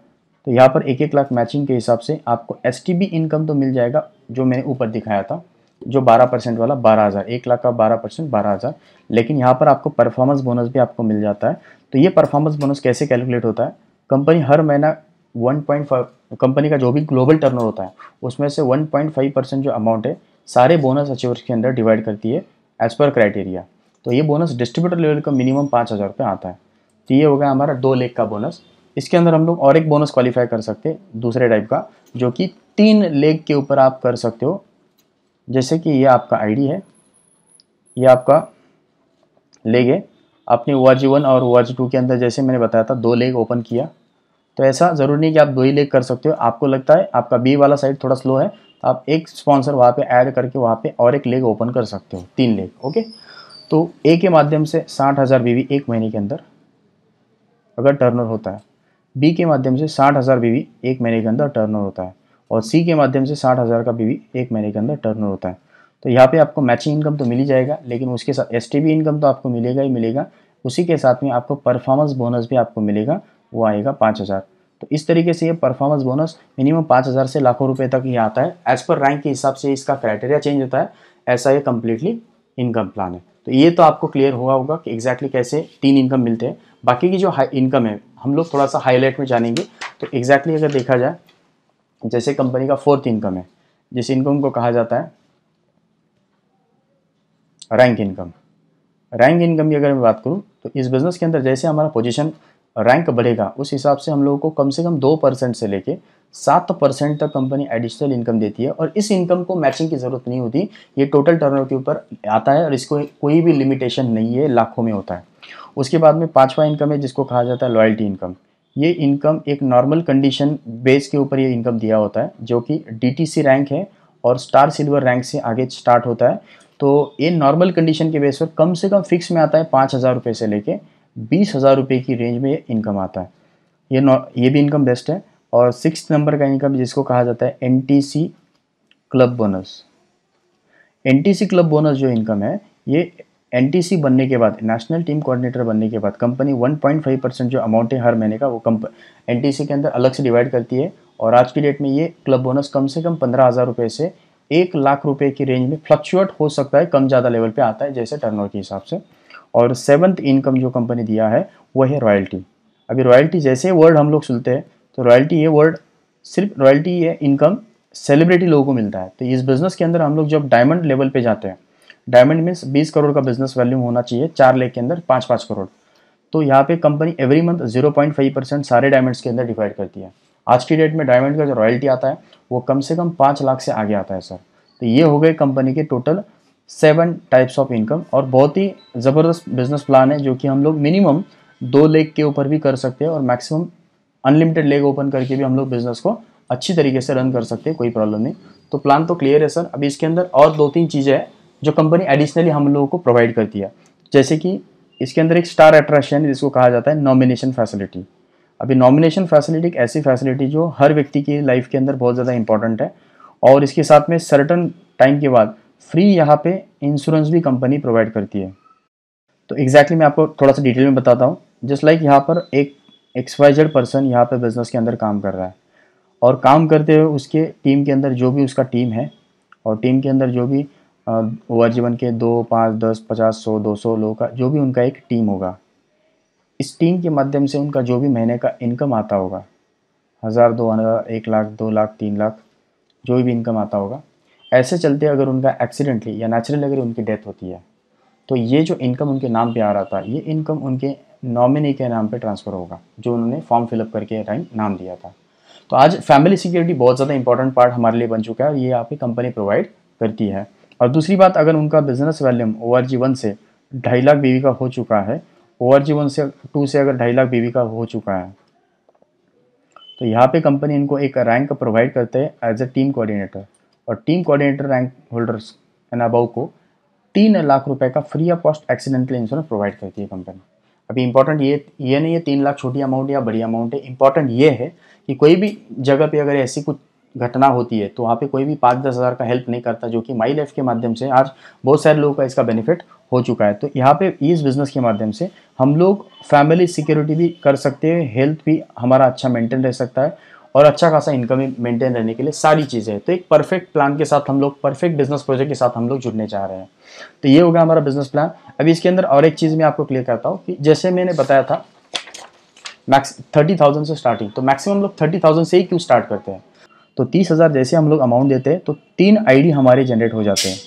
तो यहाँ पर 1-1 लाख मैचिंग के हिसाब से आपको STB इनकम तो मिल जाएगा, जो मैंने ऊपर दिखाया था, जो 12% वाला 12,000, 1 लाख का 12% 12,000। लेकिन यहाँ पर आपको परफॉर्मेंस बोनस भी आपको मिल जाता है। तो ये परफॉर्मेंस बोनस कैसे कैलकुलेट होता है, कंपनी हर महीना 1.5, कंपनी का जो भी ग्लोबल टर्नओवर होता है उसमें से 1.5% जो अमाउंट है सारे बोनस अचीवर्स के अंदर डिवाइड करती है एज पर क्राइटेरिया। तो ये बोनस डिस्ट्रीब्यूटर लेवल का मिनिमम 5,000 रुपये आता है। तो ये हो गया हमारा 2 लाख का बोनस। इसके अंदर हम लोग और एक बोनस क्वालिफाई कर सकते हैं दूसरे टाइप का, जो कि 3 लाख के ऊपर आप कर सकते हो। जैसे कि ये आपका आईडी है, ये आपका लेग है, आपने ORG1 और ORG2 के अंदर जैसे मैंने बताया था 2 लाख ओपन किया, तो ऐसा ज़रूरी नहीं कि आप 2 ही लेग कर सकते हो, आपको लगता है आपका बी वाला साइड थोड़ा स्लो है तो आप एक स्पॉन्सर वहाँ पे ऐड करके वहाँ पे और एक लेग ओपन कर सकते हो, 3 लेग। ओके, तो ए के माध्यम से 60,000 बीवी एक महीने के अंदर अगर टर्नओवर होता है, बी के माध्यम से 60,000 बीवी एक महीने के अंदर टर्नओवर होता है, और सी के माध्यम से 60,000 का बीवी एक महीने के अंदर टर्नओवर होता है, तो यहाँ पे आपको मैचिंग इनकम तो मिल ही जाएगा, लेकिन उसके साथ एसटीबी इनकम तो आपको मिलेगा ही मिलेगा। उसी के साथ में आपको परफॉर्मेंस बोनस भी आपको मिलेगा, वो आएगा 5,000। तो इस तरीके से ये परफॉर्मेंस बोनस मिनिमम 5,000 से लाखों रुपए तक ही आता है। एज पर रैंक के हिसाब से इसका क्राइटेरिया चेंज होता है, ऐसा ये कम्प्लीटली इनकम प्लान है। तो ये तो आपको क्लियर हुआ होगा कि एग्जैक्टली कैसे 3 इनकम मिलते हैं। बाकी की जो इनकम है हम लोग थोड़ा सा हाईलाइट में जानेंगे। तो एग्जैक्टली अगर देखा जाए, जैसे कंपनी का 4th इनकम है, जिस इनकम को कहा जाता है रैंक इनकम। रैंक इनकम की अगर मैं बात करूं तो इस बिजनेस के अंदर जैसे हमारा पोजीशन रैंक बढ़ेगा उस हिसाब से हम लोगों को कम से कम 2% से लेके 7% तक कंपनी एडिशनल इनकम देती है, और इस इनकम को मैचिंग की ज़रूरत नहीं होती, ये टोटल टर्नओवर के ऊपर आता है और इसको कोई भी लिमिटेशन नहीं है, लाखों में होता है। उसके बाद में 5वां इनकम है जिसको कहा जाता है लॉयल्टी इनकम। ये इनकम एक नॉर्मल कंडीशन बेस के ऊपर ये इनकम दिया होता है, जो कि डीटीसी रैंक है और स्टार सिल्वर रैंक से आगे स्टार्ट होता है। तो ये नॉर्मल कंडीशन के बेस पर कम से कम फिक्स में आता है 5,000 रुपये से लेके 20,000 रुपये की रेंज में ये इनकम आता है। ये भी इनकम बेस्ट है। और 6th नंबर का इनकम जिसको कहा जाता है NTC club bonus. NTC club bonus जो इनकम है, ये एनटीसी बनने के बाद, नेशनल टीम कोऑर्डिनेटर बनने के बाद कंपनी 1.5% जो अमाउंट है हर महीने का, वो एनटीसी के अंदर अलग से डिवाइड करती है। और आज की डेट में ये क्लब बोनस कम से कम 15,000 रुपये से 1 लाख रुपए की रेंज में फ्लक्चुएट हो सकता है, कम ज़्यादा लेवल पे आता है जैसे टर्नओवर के हिसाब से। और 7th इनकम जो कंपनी दिया है वो है रॉयल्टी। अभी रॉयल्टी जैसे वर्ड हम लोग सुनते हैं तो रॉयल्टी, ये वर्ड सिर्फ रॉयल्टी, ये इनकम सेलिब्रिटी लोगों को मिलता है। तो इस बिजनेस के अंदर हम लोग जब डायमंड लेवल पे जाते हैं, डायमंड मीन्स 20 करोड़ का बिजनेस वैल्यू होना चाहिए, 4 लेख के अंदर 5-5 करोड़। तो यहाँ पे कंपनी एवरी मंथ 0.5% सारे डायमंड्स के अंदर डिवाइड करती है। आज की डेट में डायमंड का जो रॉयल्टी आता है वो कम से कम 5 लाख से आगे आता है सर। तो ये हो गए कंपनी के टोटल 7 टाइप्स ऑफ इनकम, और बहुत ही ज़बरदस्त बिजनेस प्लान है जो कि हम लोग मिनिमम 2 लेग के ऊपर भी कर सकते हैं और मैक्सिमम अनलिमिटेड लेग ओपन करके भी हम लोग बिजनेस को अच्छी तरीके से रन कर सकते हैं, कोई प्रॉब्लम नहीं। तो प्लान तो क्लियर है सर। अभी इसके अंदर और 2-3 चीज़ें हैं जो कंपनी एडिशनली हम लोगों को प्रोवाइड करती है, जैसे कि इसके अंदर एक स्टार अट्रैक्शन जिसको कहा जाता है नॉमिनेशन फैसिलिटी। अभी नॉमिनेशन फैसिलिटी एक ऐसी फैसिलिटी जो हर व्यक्ति की लाइफ के अंदर बहुत ज़्यादा इंपॉर्टेंट है, और इसके साथ में सर्टन टाइम के बाद फ्री यहाँ पे इंश्योरेंस भी कंपनी प्रोवाइड करती है। तो एग्जैक्टली मैं आपको थोड़ा सा डिटेल में बताता हूँ। जस्ट लाइक यहाँ पर एक XYZ पर्सन यहाँ पे बिजनेस के अंदर काम कर रहा है, और काम करते हुए उसके टीम के अंदर जो भी उसका टीम है, और टीम के अंदर जो भी ORG1 के 2, 5, 10, 50, 100, 200 लोगों का जो भी उनका एक टीम होगा, इस टीम के माध्यम से उनका जो भी महीने का इनकम आता होगा, 1,000, 2,000, 1 लाख, 2 लाख, 3 लाख, जो भी इनकम आता होगा, ऐसे चलते अगर उनका एक्सीडेंटली या नेचुरली अगर उनकी डेथ होती है, तो ये जो इनकम उनके नाम पे आ रहा था, ये इनकम उनके नॉमिनी के नाम पे ट्रांसफ़र होगा, जो उन्होंने फॉर्म फिलअप करके टाइम नाम दिया था। तो आज फैमिली सिक्योरिटी बहुत ज़्यादा इंपॉर्टेंट पार्ट हमारे लिए बन चुका है, और ये यहाँ पे कंपनी प्रोवाइड करती है। और दूसरी बात, अगर उनका बिजनेस वॉल्यूम ORG1 से 2.5 लाख बीवी का हो चुका है, ORG1 से 2 से अगर 2.5 लाख बीवी का हो चुका है, तो यहाँ पे कंपनी इनको एक रैंक प्रोवाइड करते हैं एज ए टीम कोऑर्डिनेटर, और team coordinator rank holders and above को 3 लाख रुपए का free of cost accidental insurance provide करती है कंपनी। अभी इंपॉर्टेंट ये नहीं है 3 लाख छोटी अमाउंट या बड़ी अमाउंट है, इंपॉर्टेंट ये है कि कोई भी जगह पे अगर ऐसी कुछ घटना होती है तो वहाँ पे कोई भी 5-10 हज़ार का हेल्प नहीं करता, जो कि माई लाइफ के माध्यम से आज बहुत सारे लोगों का इसका बेनिफिट हो चुका है। तो यहाँ पे इस बिज़नेस के माध्यम से हम लोग फैमिली सिक्योरिटी भी कर सकते हैं, हेल्थ भी हमारा अच्छा मेंटेन रह सकता है, और अच्छा खासा इनकम भी मेंटेन रहने के लिए सारी चीज़ें हैं। तो एक परफेक्ट प्लान के साथ हम लोग, परफेक्ट बिजनेस प्रोजेक्ट के साथ हम लोग जुड़ने चाह रहे हैं। तो ये होगा हमारा बिजनेस प्लान। अभी इसके अंदर और एक चीज़ मैं आपको क्लियर करता हूँ कि जैसे मैंने बताया था मैक्स 30,000 से स्टार्टिंग, तो मैक्सिमम लोग 30,000 से ही क्यों स्टार्ट करते हैं। तो 30,000 जैसे हम लोग अमाउंट देते हैं तो 3 ID हमारे जनरेट हो जाते हैं।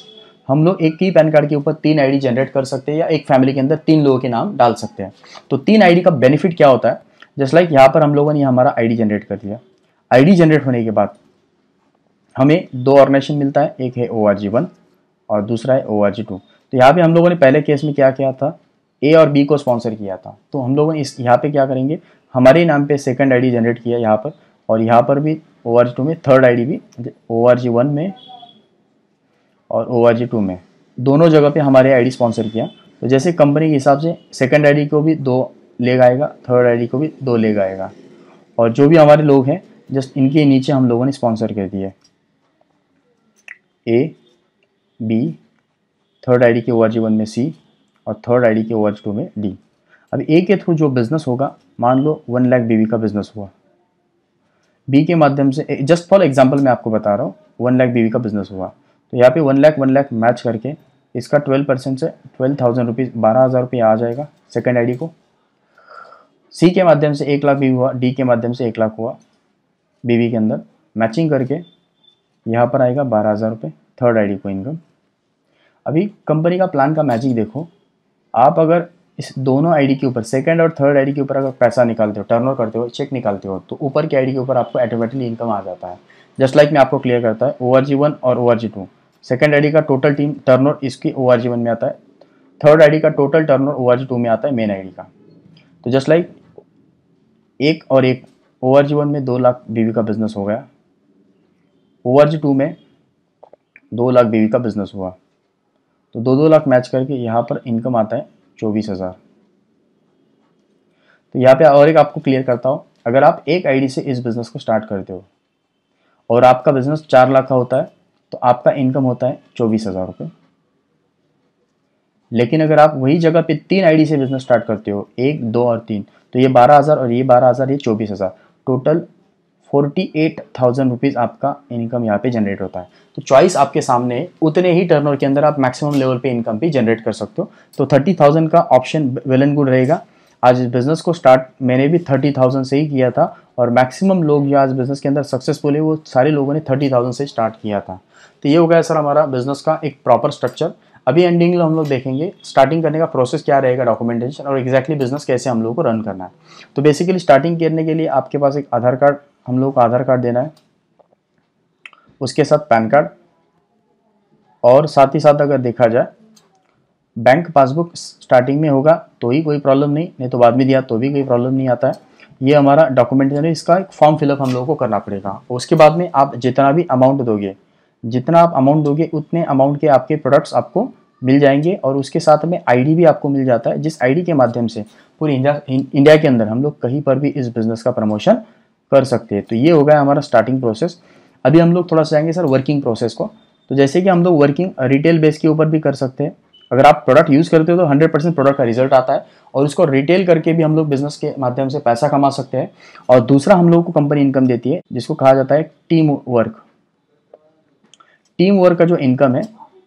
हम लोग एक ही पैन कार्ड के ऊपर 3 ID जनरेट कर सकते हैं, या एक फैमिली के अंदर 3 लोगों के नाम डाल सकते हैं। तो 3 ID का बेनिफिट क्या होता है, जस्ट लाइक यहाँ पर हम लोगों ने हमारा ID जनरेट कर दिया। ID जनरेट होने के बाद हमें 2 ऑर्गेनाइजेशन मिलता है, एक है ORG1 और दूसरा है ORG2। तो यहाँ पे हम लोगों ने पहले केस में क्या किया था, A और B को स्पॉन्सर किया था। तो हम लोगों ने यहाँ पे क्या करेंगे, हमारे नाम पे सेकंड आईडी जनरेट किया यहाँ पर, और यहाँ पर भी ORG2 में थर्ड आईडी भी ORG1 में और ORG2 में दोनों जगह पे हमारे आईडी स्पॉन्सर किया। तो जैसे कंपनी के हिसाब से सेकंड आईडी को भी 2 लेग आएगा, थर्ड आईडी को भी 2 लेग आएगा, और जो भी हमारे लोग हैं जस्ट इनके नीचे हम लोगों ने स्पॉन्सर कर दिए A, B, थर्ड आईडी के ORG1 में C और थर्ड आईडी के ORG2 में D। अब A के थ्रू जो बिजनेस होगा, मान लो 1 लाख BV का बिजनेस हुआ, B के माध्यम से, जस्ट फॉर एग्जांपल मैं आपको बता रहा हूँ, 1 लाख BV का बिजनेस हुआ, तो यहाँ पे 1 लाख मैच करके इसका 12% से 12,000 रुपीज़, 12,000 रुपये आ जाएगा सेकंड आईडी को। C के माध्यम से 1 लाख BV हुआ, D के माध्यम से 1 लाख हुआ BV के अंदर, मैचिंग करके यहाँ पर आएगा 12,000 रुपये थर्ड आईडी को इनकम। अभी कंपनी का प्लान का मैजिक देखो, आप अगर इस दोनों आईडी के ऊपर, सेकंड और थर्ड आईडी के ऊपर अगर पैसा निकालते हो, टर्नओवर करते हो, चेक निकालते हो, तो ऊपर की आईडी के ऊपर आपको ऑटोमेटिकली इनकम आ जाता है। जस्ट लाइक मैं आपको क्लियर करता है, ORG1 और ORG2 सेकंड आईडी का टोटल टीम टर्नओवर इसकी ORG1 में आता है, थर्ड आईडी का टोटल टर्नओवर ORG2 में आता है मेन आईडी का। तो जस्ट लाइक एक और एक, ORG1 में 2 लाख BV का बिजनेस हो गया, ORG2 में 2 लाख BV का बिजनेस हुआ, तो 2-2 लाख मैच करके यहाँ पर इनकम आता है 24,000। तो यहाँ पे और एक आपको क्लियर करता हूँ, अगर आप एक आईडी से इस बिजनेस को स्टार्ट करते हो और आपका बिजनेस 4 लाख का होता है, तो आपका इनकम होता है 24,000 रुपये। लेकिन अगर आप वही जगह पे 3 आईडी से बिजनेस स्टार्ट करते हो, 1, 2 और 3, तो ये 12,000 और ये 12,000, ये 24,000, टोटल 48,000 रुपीज़ आपका इनकम यहाँ पे जनरेट होता है। तो चॉइस आपके सामने है, उतने ही टर्नओवर के अंदर आप मैक्सिमम लेवल पे इनकम भी जनरेट कर सकते हो। तो 30,000 का ऑप्शन वेल एंड गुड रहेगा। आज इस बिज़नेस को स्टार्ट मैंने भी 30,000 से ही किया था, और मैक्सिमम लोग जो आज बिज़नेस के अंदर सक्सेसफुल है वो सारे लोगों ने 30,000 से स्टार्ट किया था। तो ये हो गया सर हमारा बिज़नेस का एक प्रॉपर स्ट्रक्चर। अभी एंडिंग में हम लोग देखेंगे स्टार्टिंग करने का प्रोसेस क्या रहेगा, डॉक्यूमेंटेशन, और एग्जैक्टली बिजनेस कैसे हम लोगों को रन करना है। तो बेसिकली स्टार्टिंग करने के लिए आपके पास एक आधार कार्ड, हम लोग को आधार कार्ड देना है, उसके साथ पैन कार्ड, और साथ ही साथ अगर देखा जाए बैंक पासबुक स्टार्टिंग में होगा तो ही कोई प्रॉब्लम नहीं तो बाद में दिया तो भी कोई प्रॉब्लम नहीं आता है। ये हमारा डॉक्यूमेंटेशन है, इसका एक फॉर्म फिलअप हम लोगों को करना पड़ेगा। उसके बाद में आप जितना भी अमाउंट दोगे, जितना आप अमाउंट दोगे उतने अमाउंट के आपके प्रोडक्ट्स आपको मिल जाएंगे, और उसके साथ में आईडी भी आपको मिल जाता है, जिस आईडी के माध्यम से पूरी इंडिया के अंदर हम लोग कहीं पर भी इस बिज़नेस का प्रमोशन कर सकते हैं। तो ये हो गया हमारा स्टार्टिंग प्रोसेस। अभी हम लोग थोड़ा सा जाएंगे सर वर्किंग प्रोसेस को। तो जैसे कि हम लोग वर्किंग रिटेल बेस के ऊपर भी कर सकते हैं। अगर आप प्रोडक्ट यूज़ करते हो तो 100% प्रोडक्ट का रिजल्ट आता है, और उसको रिटेल करके भी हम लोग बिजनेस के माध्यम से पैसा कमा सकते हैं। और दूसरा हम लोगों को कंपनी इनकम देती है, जिसको कहा जाता है टीम वर्क। टीम वर्क का जो इनकम है,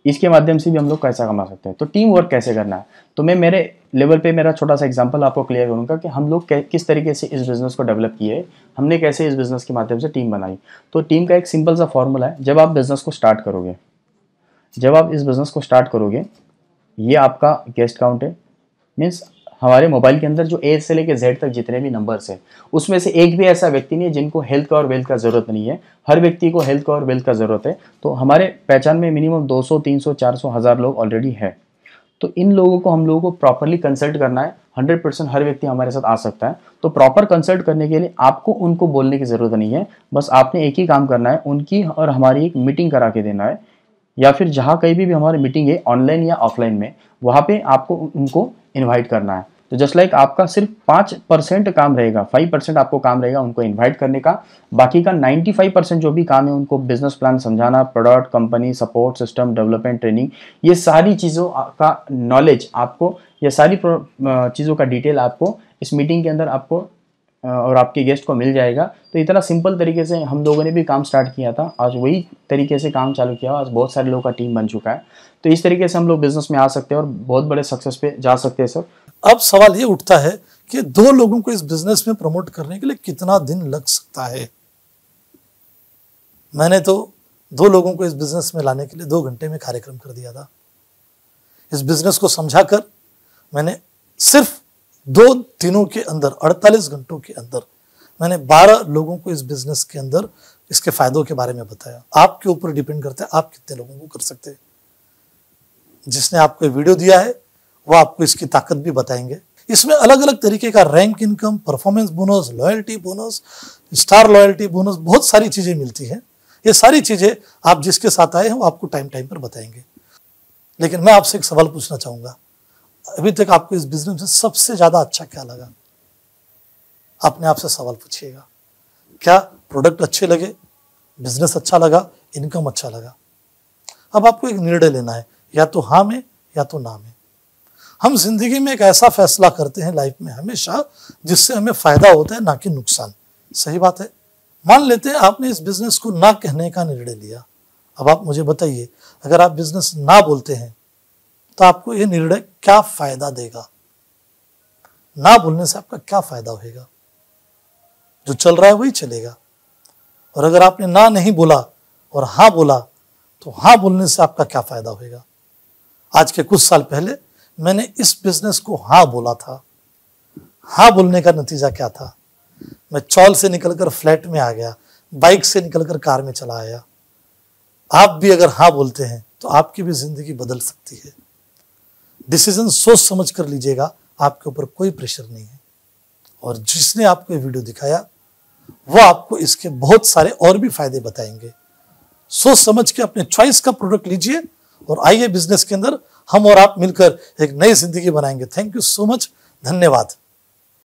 इसके माध्यम से भी हम लोग पैसा कमा सकते हैं। तो टीम वर्क कैसे करना है, तो मैं मेरे लेवल पे मेरा छोटा सा एग्जांपल आपको क्लियर करूंगा कि हम लोग किस तरीके से इस बिज़नेस को डेवलप किए, हमने कैसे इस बिज़नेस के माध्यम से टीम बनाई। तो टीम का एक सिंपल सा फॉर्मूला है, जब आप बिज़नेस को स्टार्ट करोगे, जब आप इस बिज़नेस को स्टार्ट करोगे, ये आपका गेस्ट काउंट है, मीन्स हमारे मोबाइल के अंदर जो A से लेकर Z तक जितने भी नंबर्स हैं, उसमें से एक भी ऐसा व्यक्ति नहीं है जिनको हेल्थ का और वेल्थ का ज़रूरत नहीं है। हर व्यक्ति को हेल्थ का और वेल्थ का ज़रूरत है। तो हमारे पहचान में मिनिमम 200, 300, 400, 1000 लोग ऑलरेडी है। तो इन लोगों को हम लोगों को प्रॉपरली कंसल्ट करना है। 100% हर व्यक्ति हमारे साथ आ सकता है। तो प्रॉपर कंसल्ट करने के लिए आपको उनको बोलने की ज़रूरत नहीं है, बस आपने एक ही काम करना है, उनकी और हमारी एक मीटिंग करा के देना है, या फिर जहाँ कहीं भी हमारी मीटिंग है ऑनलाइन या ऑफलाइन में, वहाँ पे आपको उनको इनवाइट करना है। तो जस्ट लाइक आपका सिर्फ 5% काम रहेगा, 5% आपको काम रहेगा उनको इनवाइट करने का। बाकी का 95% जो भी काम है उनको बिजनेस प्लान समझाना, product, company, support system, development, training, ये सारी चीज़ों का नॉलेज आपको, ये सारी चीज़ों का डिटेल आपको इस मीटिंग के अंदर आपको और आपके गेस्ट को मिल जाएगा। तो इतना सिंपल तरीके से हम लोगों ने भी काम स्टार्ट किया था, आज वही तरीके से काम चालू किया, आज बहुत सारे लोगों का टीम बन चुका है। तो इस तरीके से हम लोग बिजनेस में आ सकते हैं और बहुत बड़े सक्सेस पे जा सकते हैं सर। अब सवाल ये उठता है कि 2 लोगों को इस बिजनेस में प्रमोट करने के लिए कितना दिन लग सकता है। मैंने तो 2 लोगों को इस बिजनेस में लाने के लिए 2 घंटे में कार्यक्रम कर दिया था। इस बिजनेस को समझाकर मैंने सिर्फ 2 दिनों के अंदर, 48 घंटों के अंदर मैंने 12 लोगों को इस बिजनेस के अंदर इसके फायदों के बारे में बताया। आपके ऊपर डिपेंड करता है आप कितने लोगों को कर सकते हैं। जिसने आपको वीडियो दिया है वो आपको इसकी ताकत भी बताएंगे। इसमें अलग अलग तरीके का rank income, performance bonus, loyalty bonus, star loyalty bonus, बहुत सारी चीजें मिलती हैं। ये सारी चीजें आप जिसके साथ आए हैं वो आपको टाइम टाइम पर बताएंगे। लेकिन मैं आपसे एक सवाल पूछना चाहूंगा, अभी तक आपको इस बिजनेस में सबसे ज्यादा अच्छा क्या लगा? अपने आप से सवाल पूछिएगा। क्या प्रोडक्ट अच्छे लगे, बिजनेस अच्छा लगा, इनकम अच्छा लगा? अब आपको एक निर्णय लेना है, या तो हाँ में या तो ना में। हम जिंदगी में एक ऐसा फैसला करते हैं लाइफ में हमेशा जिससे हमें फायदा होता है, ना कि नुकसान। सही बात है। मान लेते हैं आपने इस बिजनेस को ना कहने का निर्णय लिया। अब आप मुझे बताइए, अगर आप बिजनेस ना बोलते हैं तो आपको यह निर्णय क्या फायदा देगा? ना बोलने से आपका क्या फायदा होगा? जो चल रहा है वही चलेगा। और अगर आपने ना नहीं बोला और हाँ बोला तो हाँ बोलने से आपका क्या फायदा होगा? आज के कुछ साल पहले मैंने इस बिजनेस को हाँ बोला था। हाँ बोलने का नतीजा क्या था? मैं चौल से निकलकर फ्लैट में आ गया, बाइक से निकलकर कार में चला आया। आप भी अगर हाँ बोलते हैं तो आपकी भी जिंदगी बदल सकती है। डिसीजन सोच समझ कर लीजिएगा, आपके ऊपर कोई प्रेशर नहीं है। और जिसने आपको ये वीडियो दिखाया वो आपको इसके बहुत सारे और भी फायदे बताएंगे। सोच समझ के अपने चॉइस का प्रोडक्ट लीजिए और आइए बिजनेस के अंदर हम और आप मिलकर एक नई जिंदगी बनाएंगे। Thank you so much. धन्यवाद।